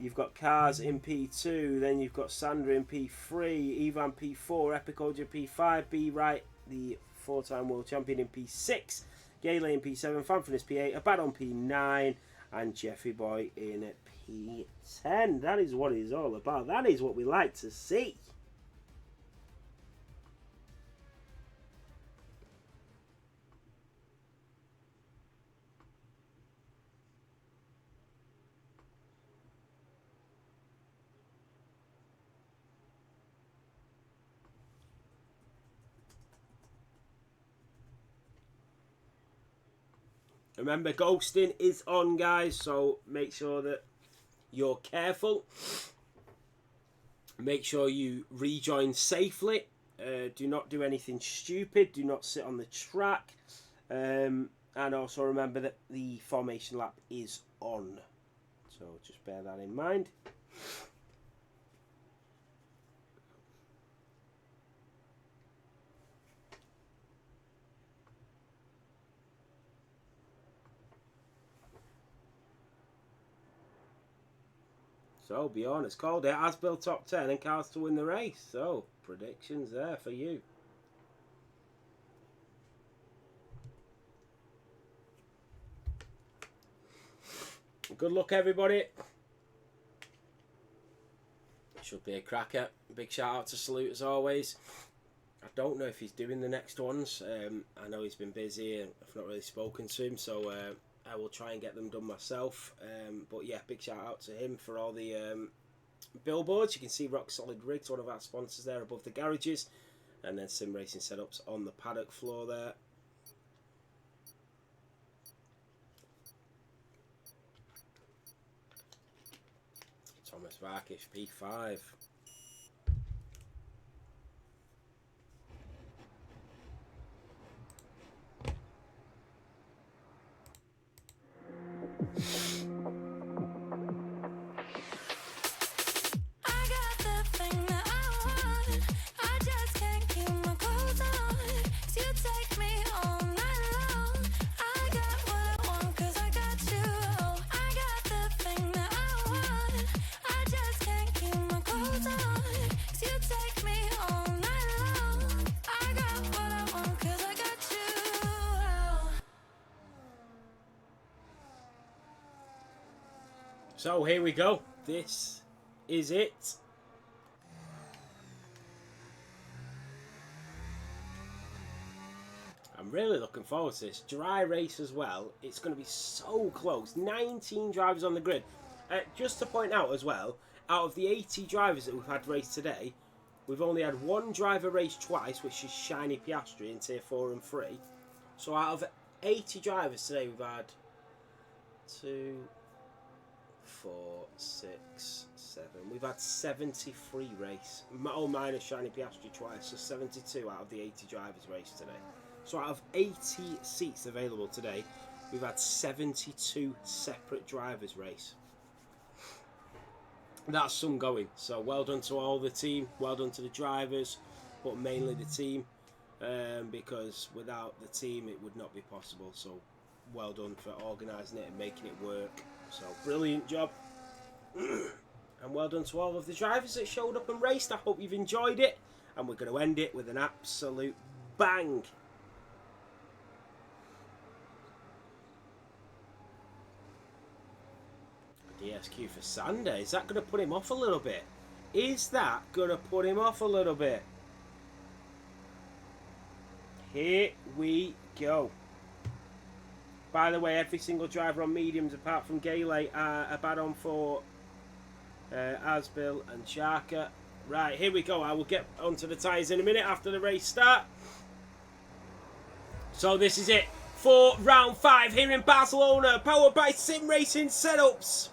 You've got Cars in P2, then you've got Sandra in P3, Ivan P4, Epic OJ P5, B Wright, the 4-time world champion, in P6, Gale in P7, Fanfinis P8, Abaddon P9, and Jeffrey Boy in P10. That is what it's all about. That is what we like to see. Remember, ghosting is on, guys, so make sure that you're careful. Make sure you rejoin safely. Do not do anything stupid. Do not sit on the track. And also remember that the formation lap is on. So just bear that in mind. So, Bjorn has called it. Asbill top 10 and cars to win the race. So, predictions there for you. Good luck, everybody. Should be a cracker. Big shout out to Salute as always. I don't know if he's doing the next ones. I know he's been busy and I've not really spoken to him. So, I will try and get them done myself. But yeah, big shout out to him for all the billboards. You can see Rock Solid Rigs, one of our sponsors there above the garages. And then sim racing setups on the paddock floor there. Thomas Varkish, P5. So here we go. This is it. I'm really looking forward to this. Dry race as well. It's going to be so close. 19 drivers on the grid. Just to point out as well, out of the 80 drivers that we've had race today, we've only had one driver race twice, which is Shiny Piastri in Tier 4 and 3. So out of 80 drivers today, we've had 2, 4, 6, 7. We've had 73 race. Oh, minus Shiny Piastri twice. So 72 out of the 80 drivers race today. So out of 80 seats available today, we've had 72 separate drivers race. That's some going. So well done to all the team. Well done to the drivers, but mainly the team. Because without the team, it would not be possible. So well done for organising it and making it work. So brilliant job. And well done to all of the drivers that showed up and raced. I hope you've enjoyed it. And we're going to end it with an absolute bang. DSQ for Sander. Is that going to put him off a little bit? Is that going to put him off a little bit? Here we go. By the way, every single driver on mediums apart from Gale are a bad on for Asbill and Sharka. Right, here we go. I will get onto the tyres in a minute after the race start. So this is it for round 5 here in Barcelona, powered by Sim Racing Setups.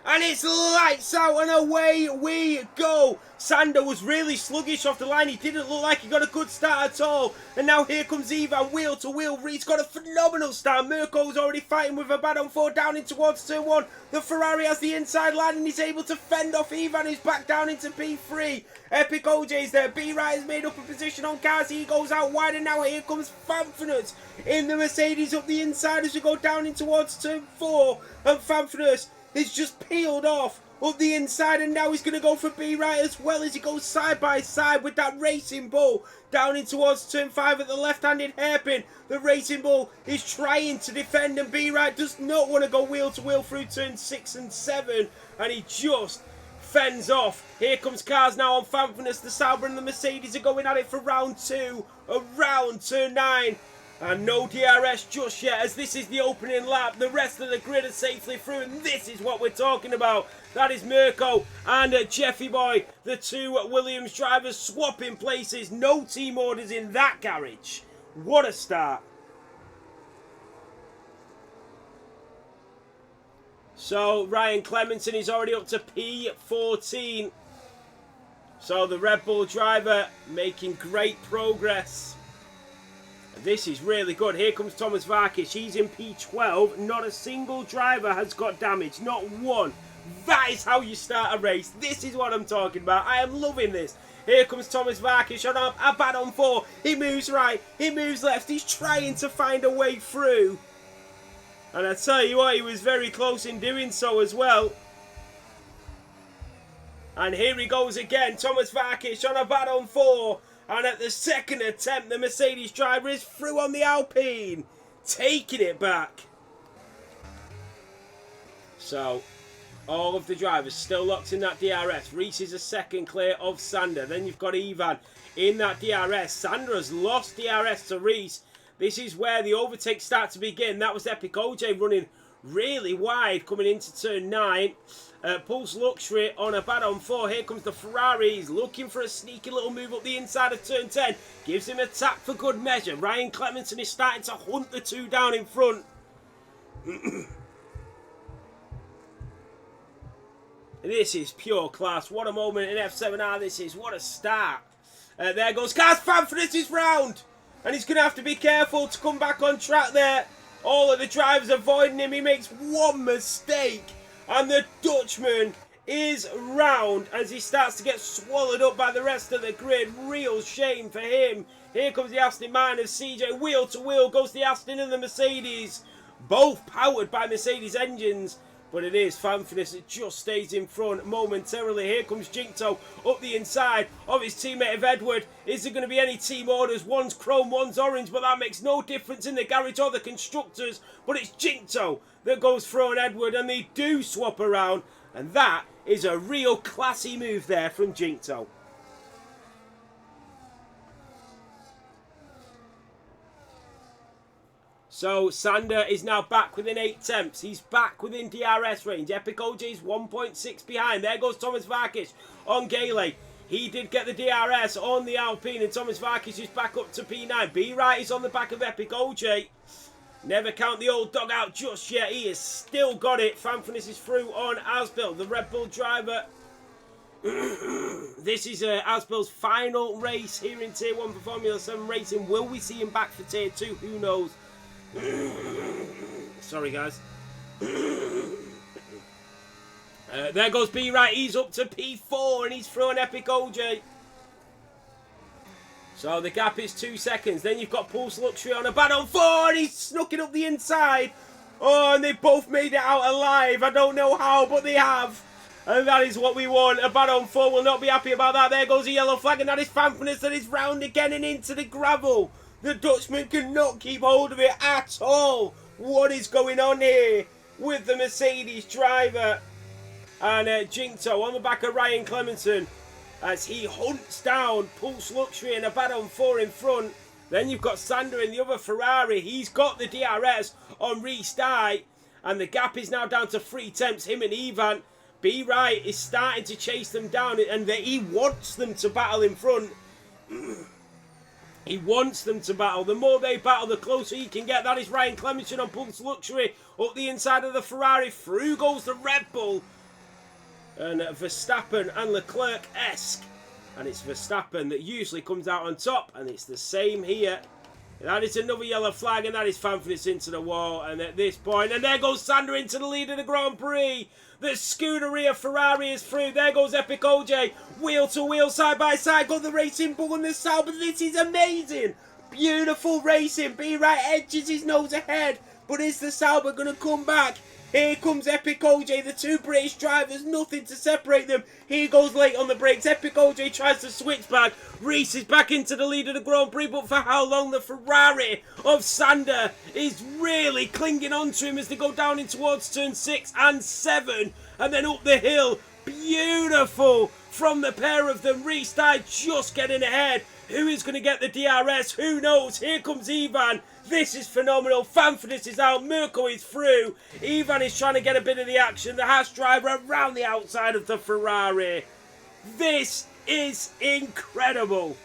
And it's lights out and away we go. Sander was really sluggish off the line. He didn't look like he got a good start at all. And now here comes Ivan, wheel to wheel. He's got a phenomenal start. Mirko's already fighting with a bad on 4 down in towards turn 1. The Ferrari has the inside line and he's able to fend off Ivan, who's back down into P3. Epic OJ's there. B-Right has made up a position on cars. He goes out wide and now here comes Fanfinis in the Mercedes up the inside as we go down in towards turn 4. And Fanfinis is just peeled off up the inside, and now he's going to go for B right as well as he goes side by side with that Racing Bull down in towards turn 5 at the left-handed hairpin. The Racing Bull is trying to defend, and B right does not want to go wheel to wheel through turn 6 and 7, and he just fends off. Here comes cars now on Fanfulness. The Sauber and the Mercedes are going at it for round 2 around turn 9. And no DRS just yet, as this is the opening lap. The rest of the grid are safely through, and this is what we're talking about. That is Mirko and Jeffy Boy, the two Williams drivers, swapping places. No team orders in that garage. What a start. So Ryan Clemenson is already up to P14. So the Red Bull driver making great progress. This is really good. Here comes Thomas Varkic. He's in P12. Not a single driver has got damage. Not one. That is how you start a race. This is what I'm talking about. I am loving this. Here comes Thomas Varkic on a bad on 4. He moves right. He moves left. He's trying to find a way through. And I tell you what, he was very close in doing so as well. And here he goes again. Thomas Varkic on a bad on 4. And at the second attempt, the Mercedes driver is through on the Alpine. Taking it back. So, all of the drivers still locked in that DRS. Reese is a second clear of Sander. Then you've got Ivan in that DRS. Sander has lost DRS to Reese. This is where the overtakes start to begin. That was Epic OJ running really wide coming into turn 9. Pulse Luxury on a bad on 4. Here comes the Ferrari. He's looking for a sneaky little move up the inside of turn 10. Gives him a tap for good measure. Ryan Clemenson is starting to hunt the two down in front. This is pure class. What a moment in F7R this is. What a start. There goes Cars Fan for this round. And he's going to have to be careful to come back on track there. All of the drivers avoiding him. He makes one mistake. And the Dutchman is round as he starts to get swallowed up by the rest of the grid. Real shame for him. Here comes the Aston Martin of CJ. Wheel to wheel goes the Aston and the Mercedes. Both powered by Mercedes engines. But it is Fanfulness that just stays in front momentarily. Here comes Jinkto up the inside of his teammate of Edward. Is there going to be any team orders? One's chrome, one's orange, but that makes no difference in the garage or the constructors. But it's Jinkto that goes through on Edward, and they do swap around. And that is a real classy move there from Jinkto. So Sander is now back within 8 attempts. He's back within DRS range. Epic OJ is 1.6 behind. There goes Thomas Varkic on Gale. He did get the DRS on the Alpine, and Thomas Varkic is back up to P9. B-Right is on the back of Epic OJ. Never count the old dog out just yet. He has still got it. Fanfulness is through on Asbill, the Red Bull driver. This is Asbill's final race here in Tier 1 for Formula 7 racing. Will we see him back for Tier 2? Who knows? Sorry, guys. There goes B-Right. He's up to P4 and he's through an Epic OJ. So the gap is 2 seconds. Then you've got Pulse Luxury on a bad on 4 and he's snuck it up the inside. Oh, and they both made it out alive. I don't know how, but they have. And that is what we want. A bad on 4 will not be happy about that. There goes a yellow flag, and that is Fanfulness that is round again and into the gravel. The Dutchman cannot keep hold of it at all. What is going on here with the Mercedes driver? And Jinkto on the back of Ryan Clemenson as he hunts down Pulse Luxury and a bad on 4 in front. Then you've got Sander in the other Ferrari. He's got the DRS on restart. And the gap is now down to 3 attempts, him and Ivan. B-Right is starting to chase them down, and he wants them to battle in front. He wants them to battle. The more they battle, the closer he can get. That is Ryan Clemenson on Pulse Luxury. Up the inside of the Ferrari. Through goes the Red Bull. And Verstappen and Leclerc-esque. And it's Verstappen that usually comes out on top. And it's the same here. That is another yellow flag. And that is Fanfulness into the wall. And at this point, and there goes Sander into the lead of the Grand Prix. The Scuderia Ferrari is through. There goes Epic OJ. Wheel to wheel, side by side. Got the Racing Bull and the Sauber. This is amazing. Beautiful racing. B-Right edges his nose ahead. But is the Sauber going to come back? Here comes Epic OJ, the two British drivers, nothing to separate them. He goes late on the brakes. Epic OJ tries to switch back. Reese is back into the lead of the Grand Prix, but for how long? The Ferrari of Sander is really clinging on to him as they go down in towards turn 6 and 7, and then up the hill. Beautiful from the pair of them. Reese died just getting ahead. Who is going to get the DRS? Who knows? Here comes Ivan. This is phenomenal. Fanfordus is out. Mirko is through. Ivan is trying to get a bit of the action. The Haas driver around the outside of the Ferrari. This is incredible.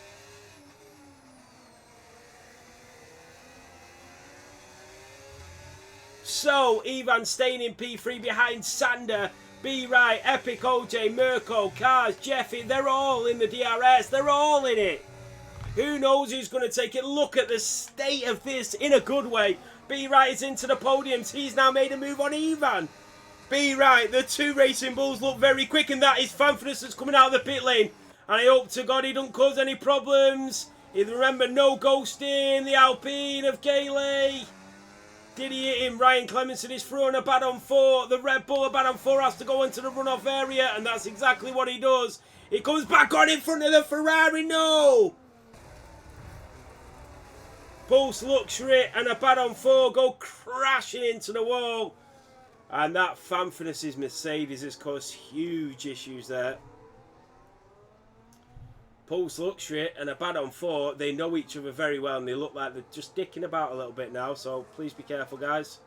So, Ivan staying in P3 behind Sander. Be right, Epic OJ, Mirko, Cars, Jeffy. They're all in the DRS. They're all in it. Who knows who's going to take it? Look at the state of this in a good way. Be Right is into the podiums. He's now made a move on Ivan. Be Right, the two Racing Bulls look very quick, and that is Fanfordus that's coming out of the pit lane. And I hope to God he don't cause any problems. Remember, no ghosting. The Alpine of Gailey. Did he hit him? Ryan Clemenson is through on a bad on 4. The Red Bull, a bad on 4, has to go into the runoff area, and that's exactly what he does. He comes back on in front of the Ferrari. No! Pulse Luxury and a bad on 4 go crashing into the wall. And that Fanfordus' Mercedes has caused huge issues there. Pulse Luxury and a bad on 4, they know each other very well, and they look like they're just dicking about a little bit now, so please be careful, guys.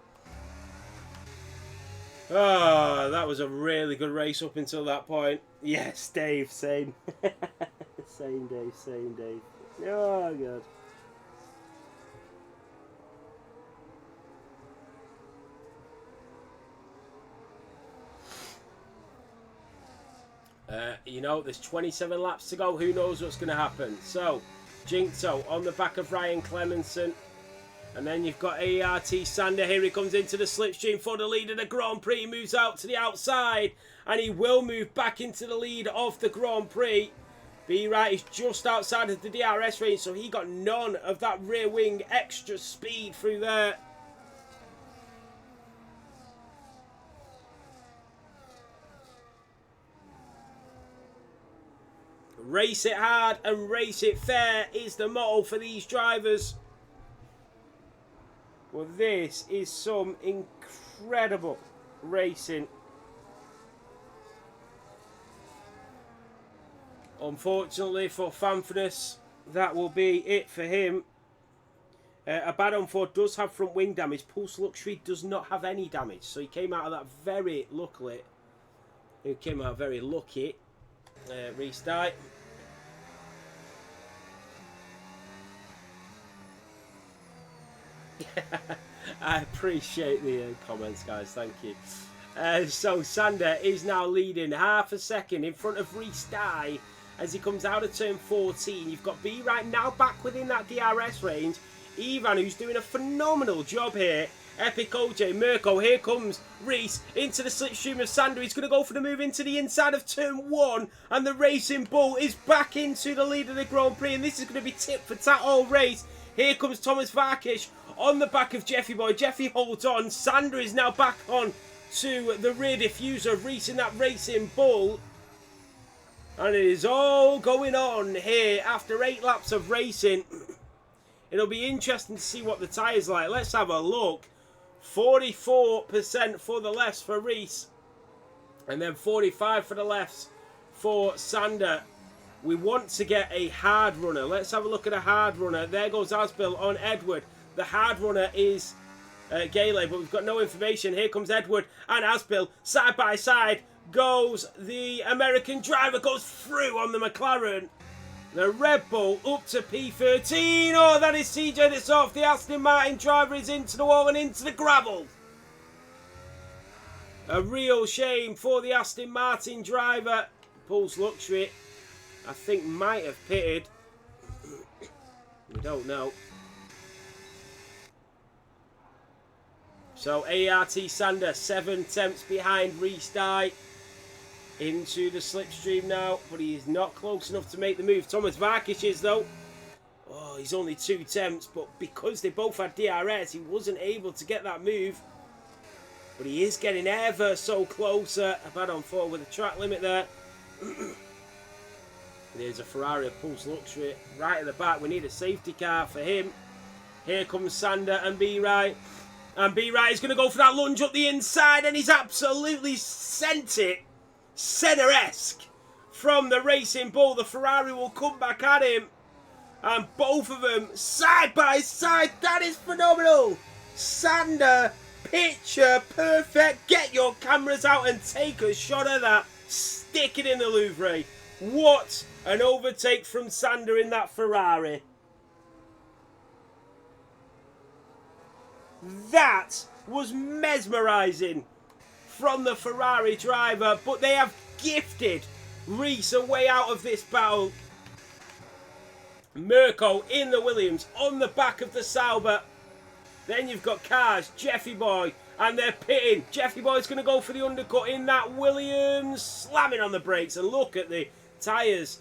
Oh, that was a really good race up until that point. Yes, Dave, same. Same, Dave, same, Dave. Oh, God. You know, there's 27 laps to go. Who knows what's going to happen? So, Jinkto on the back of Ryan Clemenson. And then you've got ART Sander. Here he comes into the slipstream for the lead of the Grand Prix. He moves out to the outside. And he will move back into the lead of the Grand Prix. Be Right is just outside of the DRS range, so he got none of that rear wing extra speed through there. Race it hard and race it fair is the motto for these drivers. Well, this is some incredible racing. Unfortunately for Fanfordus, that will be it for him. A bad on 4 does have front wing damage. Pulse Luxury does not have any damage, so he came out of that very luckily. He came out very lucky. Restart. I appreciate the comments, guys. Thank you. So Sander is now leading half a second in front of Reese Dye as he comes out of turn 14. You've got B Right now back within that DRS range. Ivan, who's doing a phenomenal job here. Epic OJ, Mirko, here comes Reese into the slipstream of Sander. He's going to go for the move into the inside of turn 1. And the Racing Bull is back into the lead of the Grand Prix. And this is going to be tit for tat all race. Here comes Thomas Varkish on the back of Jeffy Boy. Jeffy holds on. Sander is now back on to the rear diffuser of Reese in that Racing Bull. And it is all going on here after 8 laps of racing. It'll be interesting to see what the tyres like. Let's have a look. 44% for the lefts for Reese. And then 45 for the lefts for Sander. We want to get a hard runner. Let's have a look at a hard runner. There goes Asbill on Edward. The hard runner is Gailey, but we've got no information. Here comes Edward and Asbill. Side by side goes the American driver. Goes through on the McLaren. The Red Bull up to P13. Oh, that is CJ that's off. The Aston Martin driver is into the wall and into the gravel. A real shame for the Aston Martin driver. Pulse Luxury, I think, might have pitted. We don't know. So ART Sander, 7 tenths behind Reese Dye. Into the slipstream now, but he is not close enough to make the move. Thomas Varkish is, though. Oh, he's only 2 tenths, but because they both had DRS, he wasn't able to get that move. But he is getting ever so closer. A bad on 4 with a track limit there. There's a Ferrari of Pulse Luxury right at the back. We need a safety car for him. Here comes Sander and B-Right. And B-Right is going to go for that lunge up the inside. And he's absolutely sent it Senna-esque from the Racing Bull. The Ferrari will come back at him. And both of them side by side. That is phenomenal. Sander, picture perfect. Get your cameras out and take a shot of that. Stick it in the Louvre. What an overtake from Sander in that Ferrari. That was mesmerising from the Ferrari driver. But they have gifted Reese a way out of this battle. Mirko in the Williams on the back of the Sauber. Then you've got cars, Jeffy Boy, and they're pitting. Jeffy Boy's going to go for the undercut in that Williams, slamming on the brakes. And look at the tyres,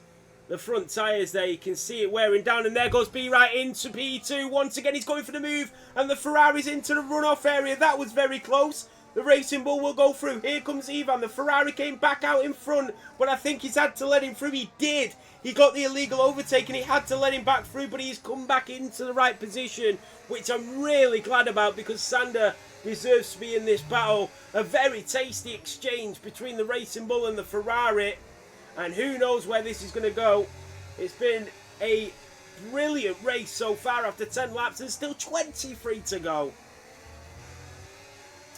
the front tyres there. You can see it wearing down. And there goes B-Right into P2. Once again, he's going for the move. And the Ferrari's into the runoff area. That was very close. The Racing Bull will go through. Here comes Ivan. The Ferrari came back out in front, but I think he's had to let him through. He did. He got the illegal overtake and he had to let him back through, but he's come back into the right position, which I'm really glad about because Sander deserves to be in this battle. A very tasty exchange between the Racing Bull and the Ferrari, and who knows where this is going to go. It's been a brilliant race so far after 10 laps and still 23 to go.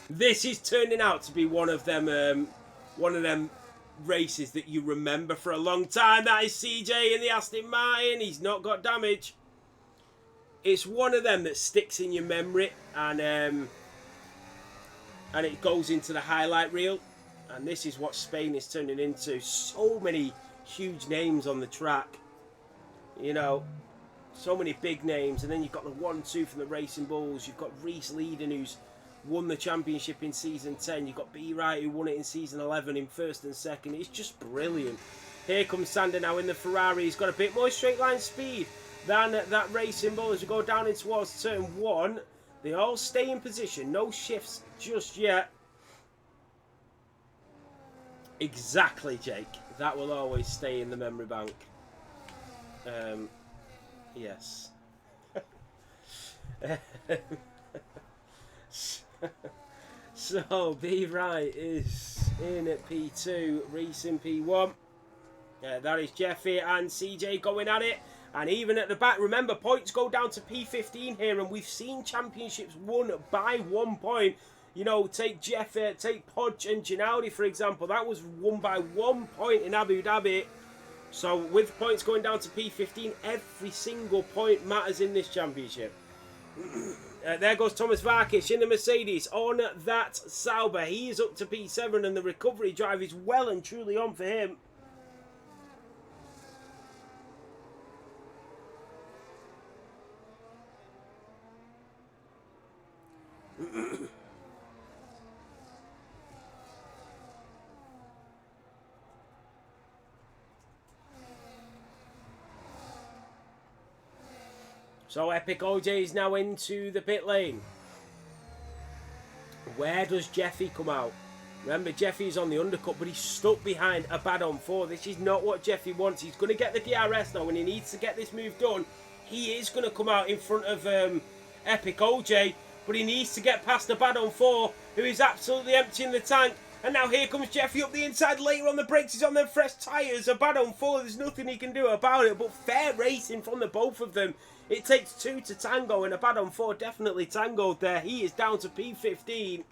This is turning out to be one of them races that you remember for a long time. That is CJ in the Aston Martin. He's not got damage. It's one of them that sticks in your memory, and it goes into the highlight reel. And this is what Spain is turning into. So many huge names on the track. You know, so many big names. And then you've got the 1-2 from the Racing Bulls. You've got Reese Leiden, who's won the championship in season 10. You've got B-Right, who won it in season 11 in first and second. It's just brilliant. Here comes Sander now in the Ferrari. He's got a bit more straight line speed than that Racing Bull as we go down in towards turn 1. They all stay in position. No shifts just yet. Exactly, Jake. That will always stay in the memory bank. Yes. So B-Right is in at P2, Reese in P1. That is Jeffy and CJ going at it. And even at the back, remember, points go down to P15 here, and we've seen championships won by 1 point. You know, take Jeffy, take Podge and Ginaudi, for example. That was won by 1 point in Abu Dhabi. So with points going down to P15, every single point matters in this championship. There goes Thomas Varkic in the Mercedes on that Sauber. He is up to P7 and the recovery drive is well and truly on for him. So Epic OJ is now into the pit lane. Where does Jeffy come out? Remember, Jeffy's on the undercut, but he's stuck behind a bad on 4. This is not what Jeffy wants. He's going to get the DRS now, and he needs to get this move done. He is going to come out in front of Epic OJ, but he needs to get past the bad on 4, who is absolutely emptying the tank. And now here comes Jeffy up the inside, later on the brakes. He's on them fresh tyres. A bad on 4, there's nothing he can do about it, but fair racing from the both of them. It takes 2 to tango, and a bad on 4 definitely tangoed there. He is down to P15.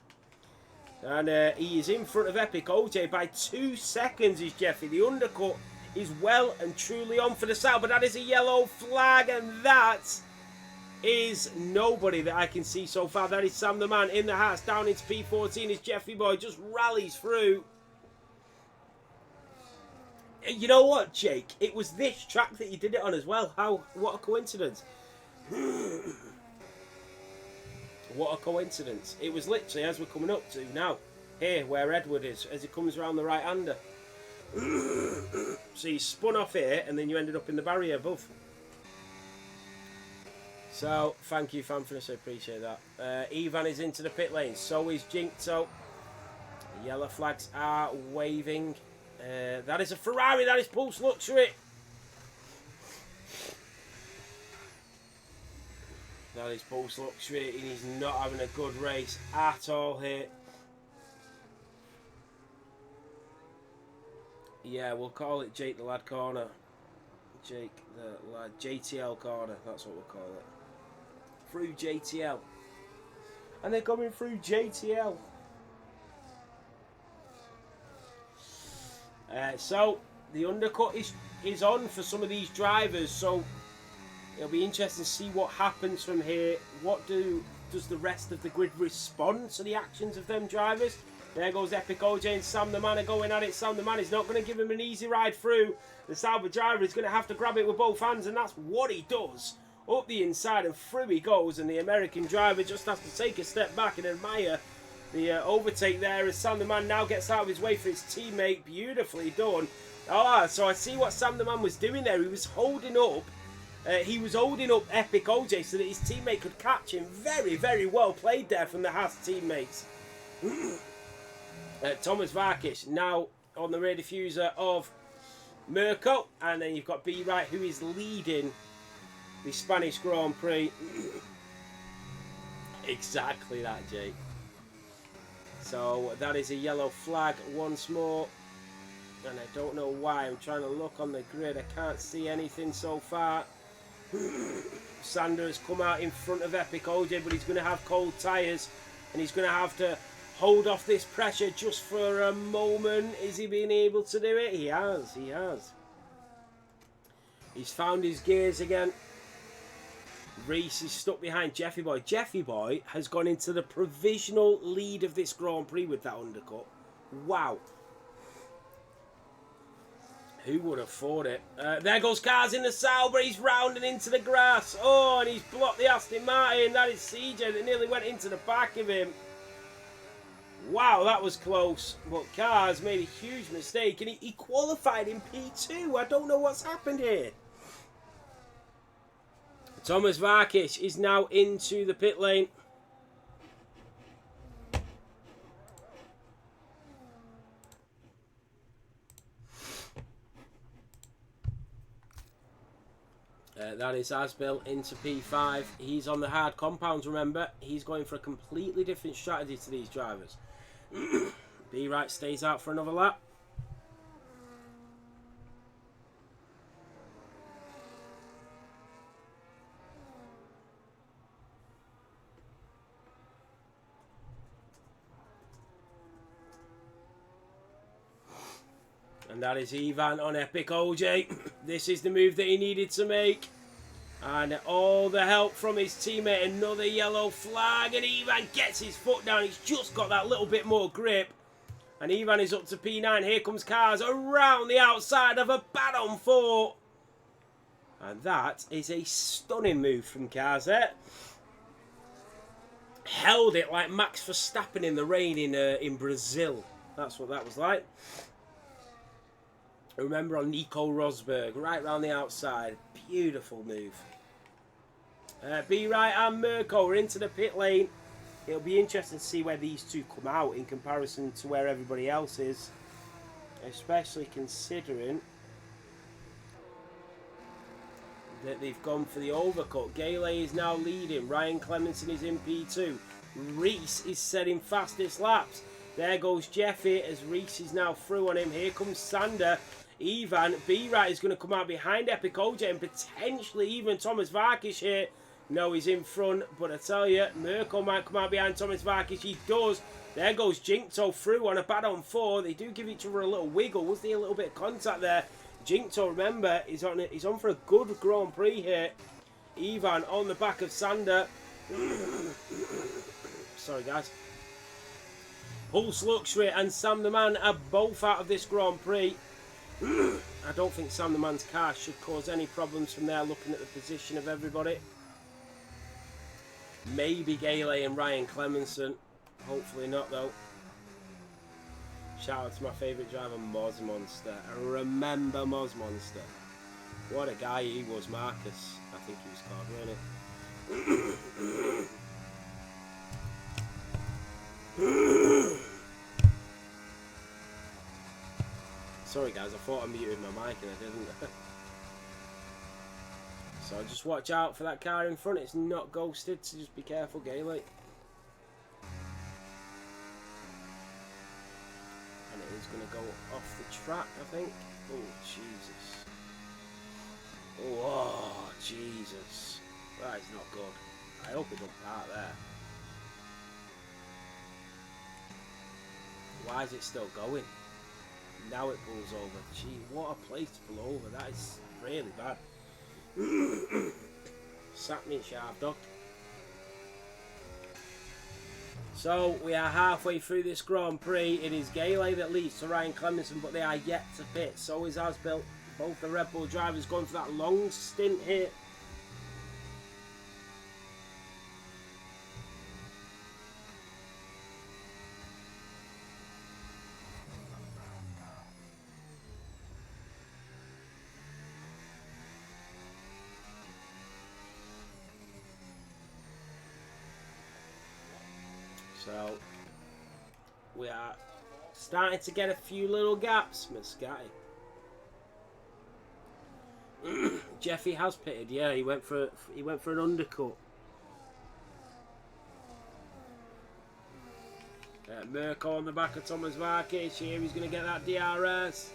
And he is in front of Epic OJ by 2 seconds, is Jeffy. The undercut is well and truly on for the side, but that is a yellow flag, and that is nobody that I can see so far. That is Sam the Man in the Haas. Down into P14 is Jeffy Boy, just rallies through. You know what, Jake? It was this track that you did it on as well. What a coincidence. What a coincidence. It was literally as we're coming up to now. Here, where Edward is, as he comes around the right-hander. So you spun off here, and then you ended up in the barrier above. So, thank you, Fanfinish, I appreciate that. Ivan is into the pit lane, so is Jinkto. Yellow flags are waving. That is a Ferrari, that is Pulse Luxury. That is Pulse Luxury, and he's not having a good race at all here. Yeah, we'll call it Jake the Lad Corner. Jake the Lad, JTL Corner, that's what we'll call it. Through JTL. And they're coming through JTL. So, the undercut is on for some of these drivers, so it'll be interesting to see what happens from here. What does the rest of the grid respond to the actions of them drivers? There goes Epic OJ and Sam the Man are going at it. Sam the Man is not going to give him an easy ride through. The Sauber driver is going to have to grab it with both hands, and that's what he does. Up the inside and through he goes, and the American driver just has to take a step back and admire the overtake there as Sam the Man now gets out of his way for his teammate. Beautifully done. So I see what Sam the Man was doing there. He was holding up Epic OJ so that his teammate could catch him. Very, very well played there from the Haas teammates. Thomas Varkic now on the rear diffuser of Mirko, and then you've got B Wright who is leading the Spanish Grand Prix. Exactly that, Jake. So that is a yellow flag once more, and I don't know why. I'm trying to look on the grid, I can't see anything so far. Sander has come out in front of Epic OJ, but he's going to have cold tyres, and he's going to have to hold off this pressure just for a moment. Is he being able to do it? He has. He's found his gears again. Reese is stuck behind Jeffy Boy. Jeffy Boy has gone into the provisional lead of this Grand Prix with that undercut. Wow. Who would have thought it? There goes Cars in the Sauber. He's rounding into the grass. Oh, and he's blocked the Aston Martin. That is CJ that nearly went into the back of him. Wow, that was close. But Cars made a huge mistake, and he qualified in P2. I don't know what's happened here. Thomas Varkic is now into the pit lane. That is Asbil into P5. He's on the hard compounds, remember. He's going for a completely different strategy to these drivers. B-Right stays out for another lap. And that is Ivan on Epic OJ. This is the move that he needed to make. And all the help from his teammate. Another yellow flag. And Ivan gets his foot down. He's just got that little bit more grip. And Ivan is up to P9. Here comes Cars around the outside of a bad on 4. And that is a stunning move from Cars there. Held it like Max Verstappen in the rain in Brazil. That's what that was like. Remember on Nico Rosberg, right round the outside. Beautiful move. B-Right and Mirko are into the pit lane. It'll be interesting to see where these two come out in comparison to where everybody else is. Especially considering that they've gone for the overcut. Gale is now leading. Ryan Clemenson is in P2. Reese is setting fastest laps. There goes Jeffy as Reese is now through on him. Here comes Sander. Ivan, B-Right is going to come out behind Epic OJ and potentially even Thomas Varkic here. No, he's in front, but I tell you, Mirko might come out behind Thomas Varkic. He does. There goes Jinkto through on a bad on 4. They do give each other a little wiggle. Was there a little bit of contact there? Jinkto, remember, he's on for a good Grand Prix here. Ivan on the back of Sander. Sorry, guys. Pulse Luxury and Sam the Man are both out of this Grand Prix. I don't think Sam the Man's car should cause any problems from there, looking at the position of everybody. Maybe Gale and Ryan Clemenson. Hopefully not, though. Shout out to my favourite driver, Moz Monster. I remember Moz Monster. What a guy he was, Marcus. I think he was called, really. Sorry guys, I thought I muted my mic and I didn't. So just watch out for that car in front. It's not ghosted, so just be careful, Gailey. And it is going to go off the track, I think. Oh, Jesus. Oh, Jesus. That is not good. I hope it don't part there. Why is it still going? Now it pulls over. Gee, what a place to pull over. That is really bad. Sat me sharp dog. So we are halfway through this Grand Prix. It is Gailey that leads to Ryan Clemenson, but they are yet to pit. So is Asbill. Both the Red Bull drivers going for that long stint here. So we are starting to get a few little gaps, Muscati. Jeffy has pitted, yeah. He went for an undercut. Mirko on the back of Thomas Varkic here. He's going to get that DRS.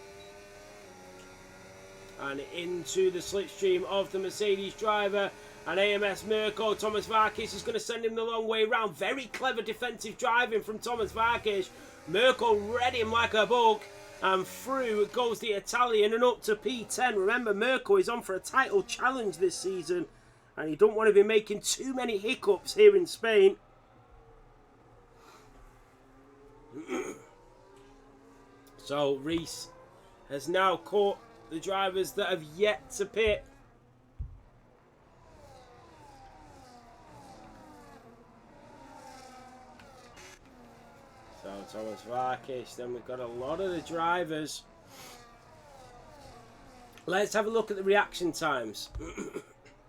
And into the slipstream of the Mercedes driver. And AMS Mirko, Thomas Varkic is going to send him the long way round. Very clever defensive driving from Thomas Varkic. Mirko read him like a bug. And through goes the Italian and up to P10. Remember, Mirko is on for a title challenge this season. And he don't want to be making too many hiccups here in Spain. So Reese has now caught the drivers that have yet to pit. So Thomas Varkic, then we've got a lot of the drivers. Let's have a look at the reaction times.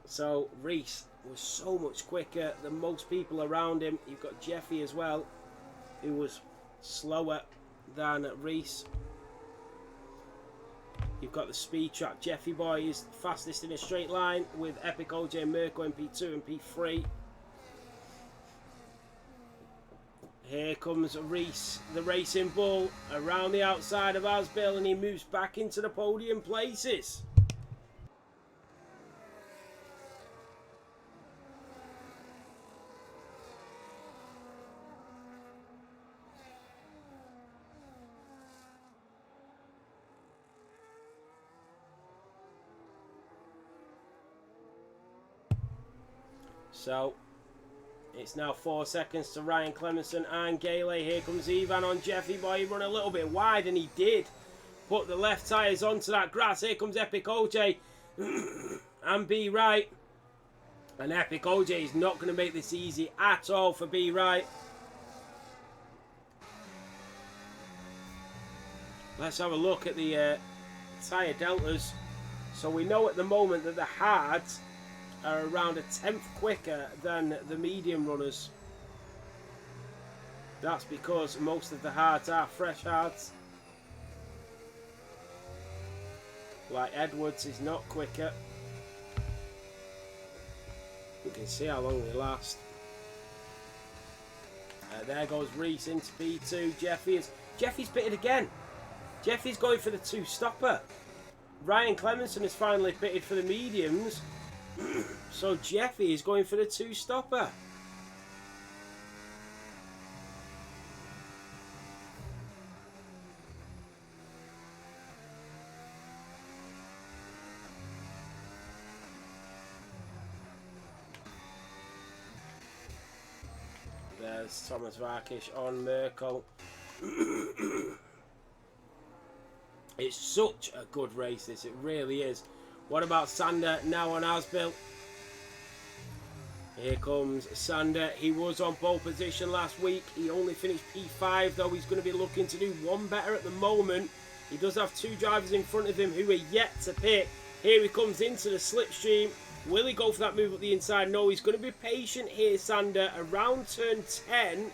So Reese was so much quicker than most people around him. You've got Jeffy as well, who was slower than Reese. You've got the speed track. Jeffy boy is fastest in a straight line with Epic OJ and Mirko in P2 and P3. Here comes Reese, the racing bull, around the outside of Asbill, and he moves back into the podium places. So it's now 4 seconds to Ryan Clemenson and Gailey. Here comes Ivan on Jeffy boy. He run a little bit wide, and he did put the left tyres onto that grass. Here comes Epic OJ and B Right. And Epic OJ is not going to make this easy at all for B Right. Let's have a look at the tyre deltas. So we know at the moment that the hards are around a tenth quicker than the medium runners. That's because most of the hards are fresh hards. Like Edwards is not quicker. You can see how long they last. There goes Reese into P2. Jeffy's pitted again. Jeffy's going for the two stopper. Ryan Clemenson has finally pitted for the mediums. So Jeffy is going for the two stopper. There's Thomas Varkic on Mirko. It's such a good race, this. It really is. What about Sander now on Asbill? Here comes Sander. He was on pole position last week. He only finished P5, though. He's going to be looking to do one better at the moment. He does have two drivers in front of him who are yet to pit. Here he comes into the slipstream. Will he go for that move up the inside? No, he's going to be patient here, Sander, around turn 10.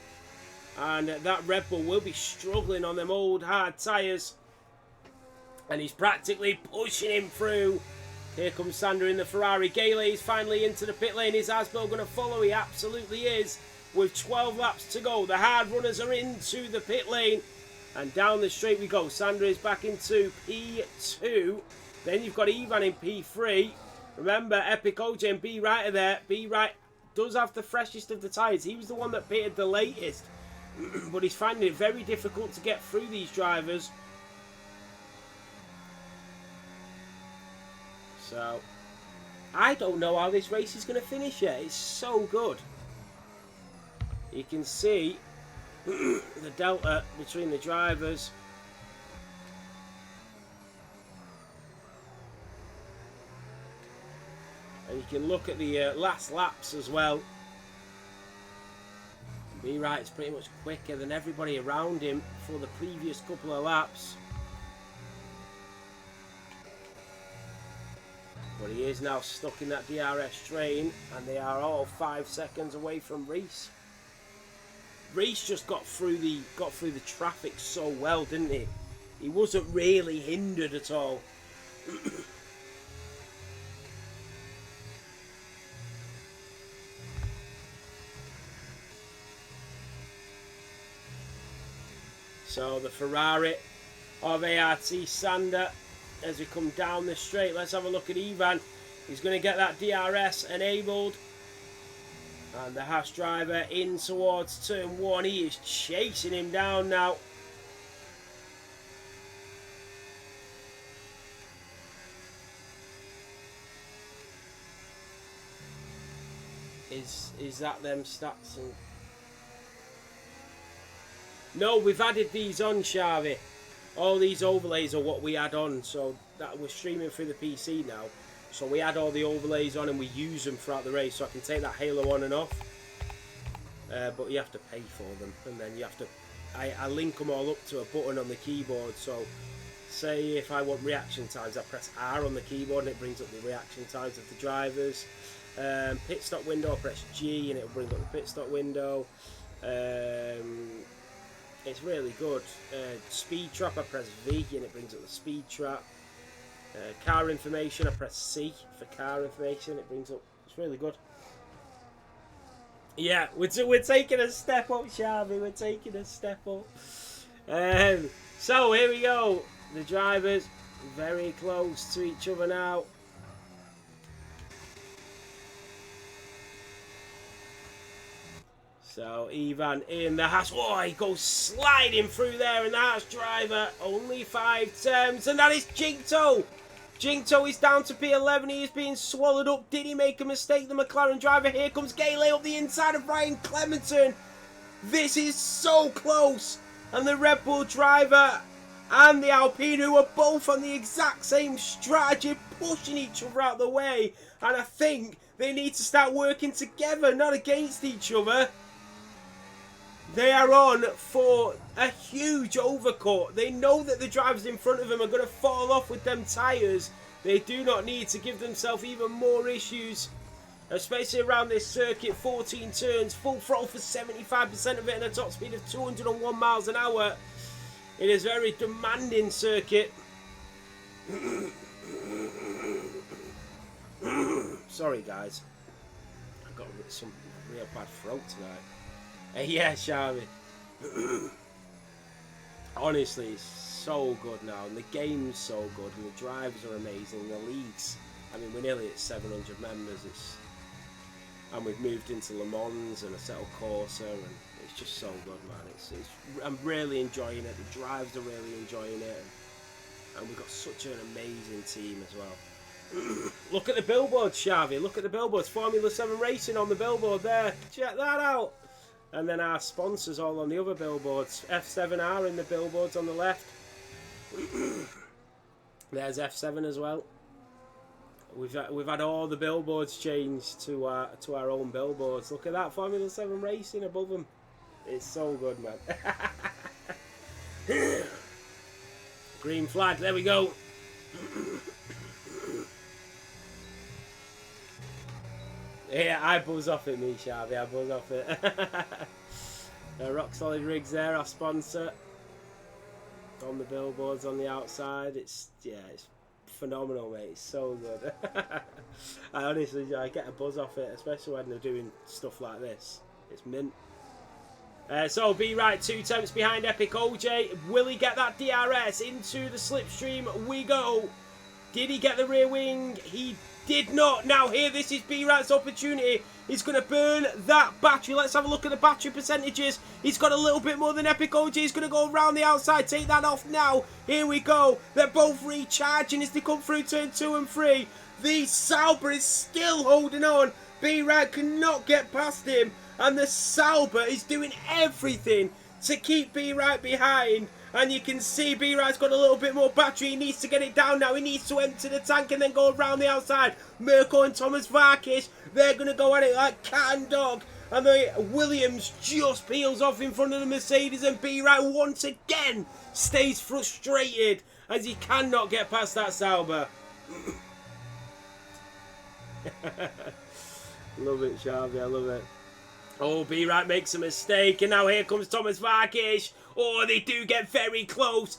And that Red Bull will be struggling on them old hard tyres. And he's practically pushing him through. Here comes Sander in the Ferrari. Gale is finally into the pit lane. Is Asbel going to follow? He absolutely is. With 12 laps to go, the hard runners are into the pit lane. And down the straight we go. Sander is back into P2. Then you've got Ivan in P3. Remember, Epic OJ and B Right are there. B Right does have the freshest of the tyres. He was the one that pitted the latest. But he's finding it very difficult to get through these drivers. So, I don't know how this race is going to finish yet. It's so good. You can see the delta between the drivers. And you can look at the last laps as well. B-Right's pretty much quicker than everybody around him for the previous couple of laps. But he is now stuck in that DRS train, and they are all 5 seconds away from Reese. Reese just got through the traffic so well, didn't he? He wasn't really hindered at all. So the Ferrari of ART Sander, as we come down the straight, let's have a look at Ivan. He's going to get that DRS enabled. And the Haas driver in towards turn 1. He is chasing him down now. Is that them stats? And no, we've added these on, Xavi. All these overlays are what we add on, so that we're streaming through the PC now. So we add all the overlays on and we use them throughout the race. So I can take that halo on and off. But you have to pay for them. And then you have to... I link them all up to a button on the keyboard. So say if I want reaction times, I press R on the keyboard and it brings up the reaction times of the drivers. Pit stop window, I press G and it'll bring up the pit stop window. It's really good. Speed trap, I press V and it brings up the speed trap. Car information, I press C for car information, it brings up, it's really good. Yeah, we're taking a step up, Xavi, we're taking a step up. So here we go, the drivers very close to each other now. So Ivan in the Haas, oh, he goes sliding through there, and the Haas driver only 5 turns, and that is Jinto. Jinto is down to P11, he is being swallowed up. Did he make a mistake, the McLaren driver? Here comes Gale up the inside of Ryan Clementon. This is so close, and the Red Bull driver and the Alpine, who are both on the exact same strategy, pushing each other out the way, and I think they need to start working together, not against each other. They are on for a huge overcut. They know that the drivers in front of them are going to fall off with them tyres. They do not need to give themselves even more issues, especially around this circuit. 14 turns, full throttle for 75% of it, and a top speed of 201 miles an hour. It is a very demanding circuit. Sorry guys, I've got some real bad throat tonight. Yeah, Xavi. Honestly, it's so good now, and the game's so good, and the drivers are amazing. The leagues, I mean, we're nearly at 700 members. And we've moved into Le Mans and a Assetto Corsa, and it's just so good, man. I'm really enjoying it. The drivers are really enjoying it, and we've got such an amazing team as well. Look at the billboards, Xavi. Look at the billboards. Formula 7 Racing on the billboard there. Check that out. And then our sponsors all on the other billboards. F7R in the billboards on the left. There's F7 as well. We've had all the billboards changed to our own billboards. Look at that, Formula 7 Racing above them. It's so good, man. Green flag, there we go. Yeah, I buzz off it, me, Sharvy. I buzz off it. Rock Solid Rigs there, our sponsor. On the billboards on the outside. It's phenomenal, mate. It's so good. I get a buzz off it, especially when they're doing stuff like this. It's mint. So B right 2 temps behind Epic OJ. Will he get that DRS into the slipstream? We go. Did he get the rear wing? He did not. Now here, this is B right's opportunity. He's going to burn that battery. Let's have a look at the battery percentages. He's got a little bit more than Epic OJ. He's going to go around the outside. Take that off now. Here we go. They're both recharging as they come through turn 2 and 3. The Sauber is still holding on. B right cannot get past him. And the Sauber is doing everything to keep B right behind. And you can see B right's got a little bit more battery. He needs to get it down now. He needs to empty the tank and then go around the outside. Mirko and Thomas Varkish, they're going to go at it like cat and dog. And the Williams just peels off in front of the Mercedes. And B right once again stays frustrated as he cannot get past that Sauber. Love it, Sharvy. I love it. Oh, B right makes a mistake, and now here comes Thomas Varkish. Oh, they do get very close.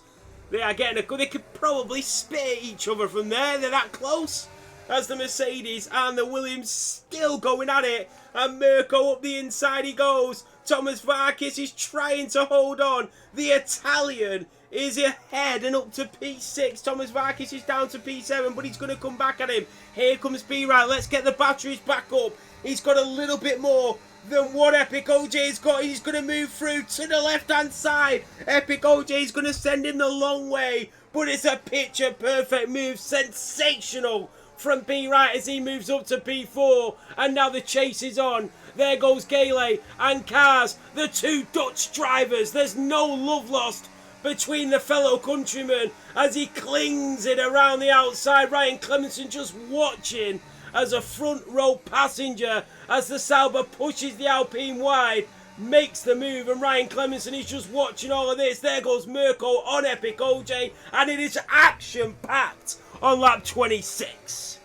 They are getting a good. They could probably spit each other from there. They're that close. As the Mercedes and the Williams still going at it, and Mirko up the inside he goes. Thomas Varkish is trying to hold on. The Italian is ahead and up to P6. Thomas Varkish is down to P7, but he's going to come back at him. Here comes B right. Let's get the batteries back up. He's got a little bit more than what Epic OJ's got. He's going to move through to the left-hand side. Epic OJ's going to send him the long way, but it's a picture-perfect move. Sensational from B right as he moves up to P4, and now the chase is on. There goes Gale and Cars, the two Dutch drivers. There's no love lost between the fellow countrymen as he clings it around the outside. Ryan Clemenson just watching as a front row passenger as the Sauber pushes the Alpine wide, makes the move, and Ryan Clemenson is just watching all of this. There goes Mirko on Epic OJ, and it is action-packed on lap 26.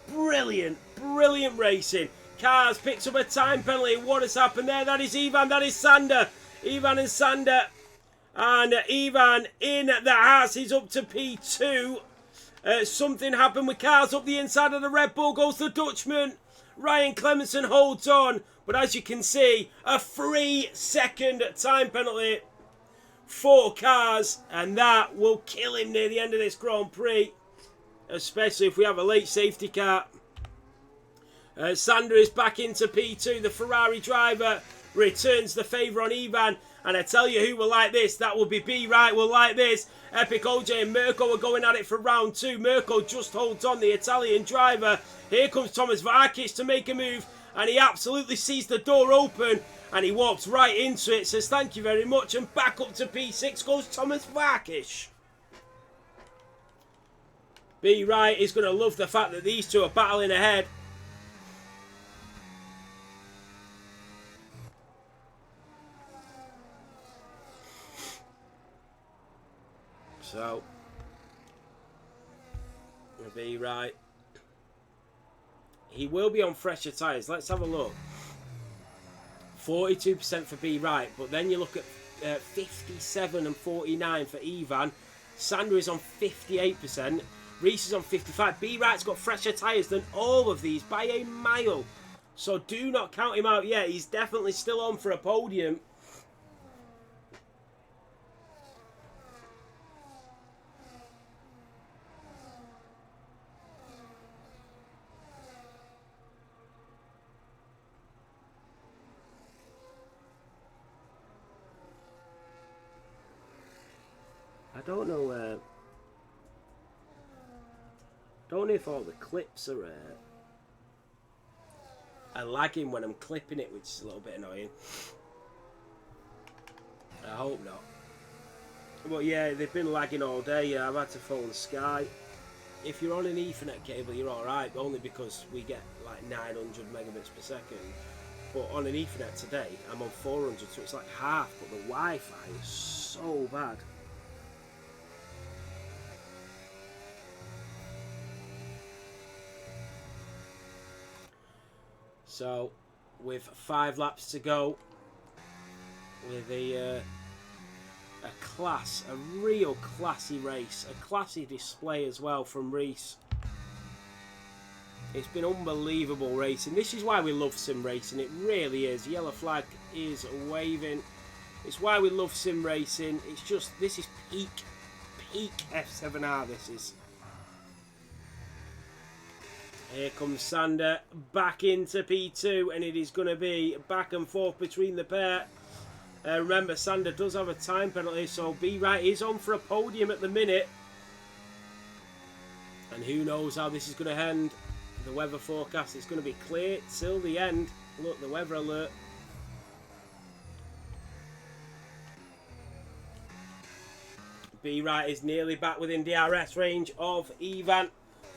Brilliant, brilliant racing. Cars picks up a time penalty. What has happened there? That is Ivan, that is Sander. Ivan and Sander. And Ivan in the Haas is up to P2. Something happened with Cars up the inside of the Red Bull. Goes the Dutchman. Ryan Clemenson holds on. But as you can see, a 3-second time penalty for Cars. And that will kill him near the end of this Grand Prix. Especially if we have a late safety car. Sander is back into P2. The Ferrari driver returns the favour on Ivan. And I tell you who will like this. That will be B right will like this. Epic OJ and Mirko are going at it for round 2. Mirko just holds on, the Italian driver. Here comes Thomas Varkish to make a move. And he absolutely sees the door open. And he walks right into it. Says thank you very much. And back up to P6 goes Thomas Varkish. B right is going to love the fact that these two are battling ahead. So, B right. He will be on fresher tyres. Let's have a look. 42% for B right, but then you look at 57 and 49 for Ivan. Sander is on 58%. Reese is on 55. B right's got fresher tyres than all of these by a mile. So do not count him out yet. He's definitely still on for a podium. I don't know if all the clips are lagging when I'm clipping it, which is a little bit annoying. I hope not. But yeah, they've been lagging all day. I've had to phone Sky. If you're on an Ethernet cable, you're alright, only because we get like 900 megabits per second. But on an Ethernet today, I'm on 400, so it's like half, but the Wi-Fi is so bad. So, with 5 laps to go, with a real classy race, a classy display as well from Reese. It's been unbelievable racing. This is why we love sim racing. It really is. Yellow flag is waving. It's why we love sim racing. It's just, this is peak F7R. This is. Here comes Sander back into P2, and it is going to be back and forth between the pair. Remember, Sander does have a time penalty, so Be Right is on for a podium at the minute. And who knows how this is going to end. The weather forecast is going to be clear till the end. Look, the weather alert. Be Right is nearly back within DRS range of Ivan.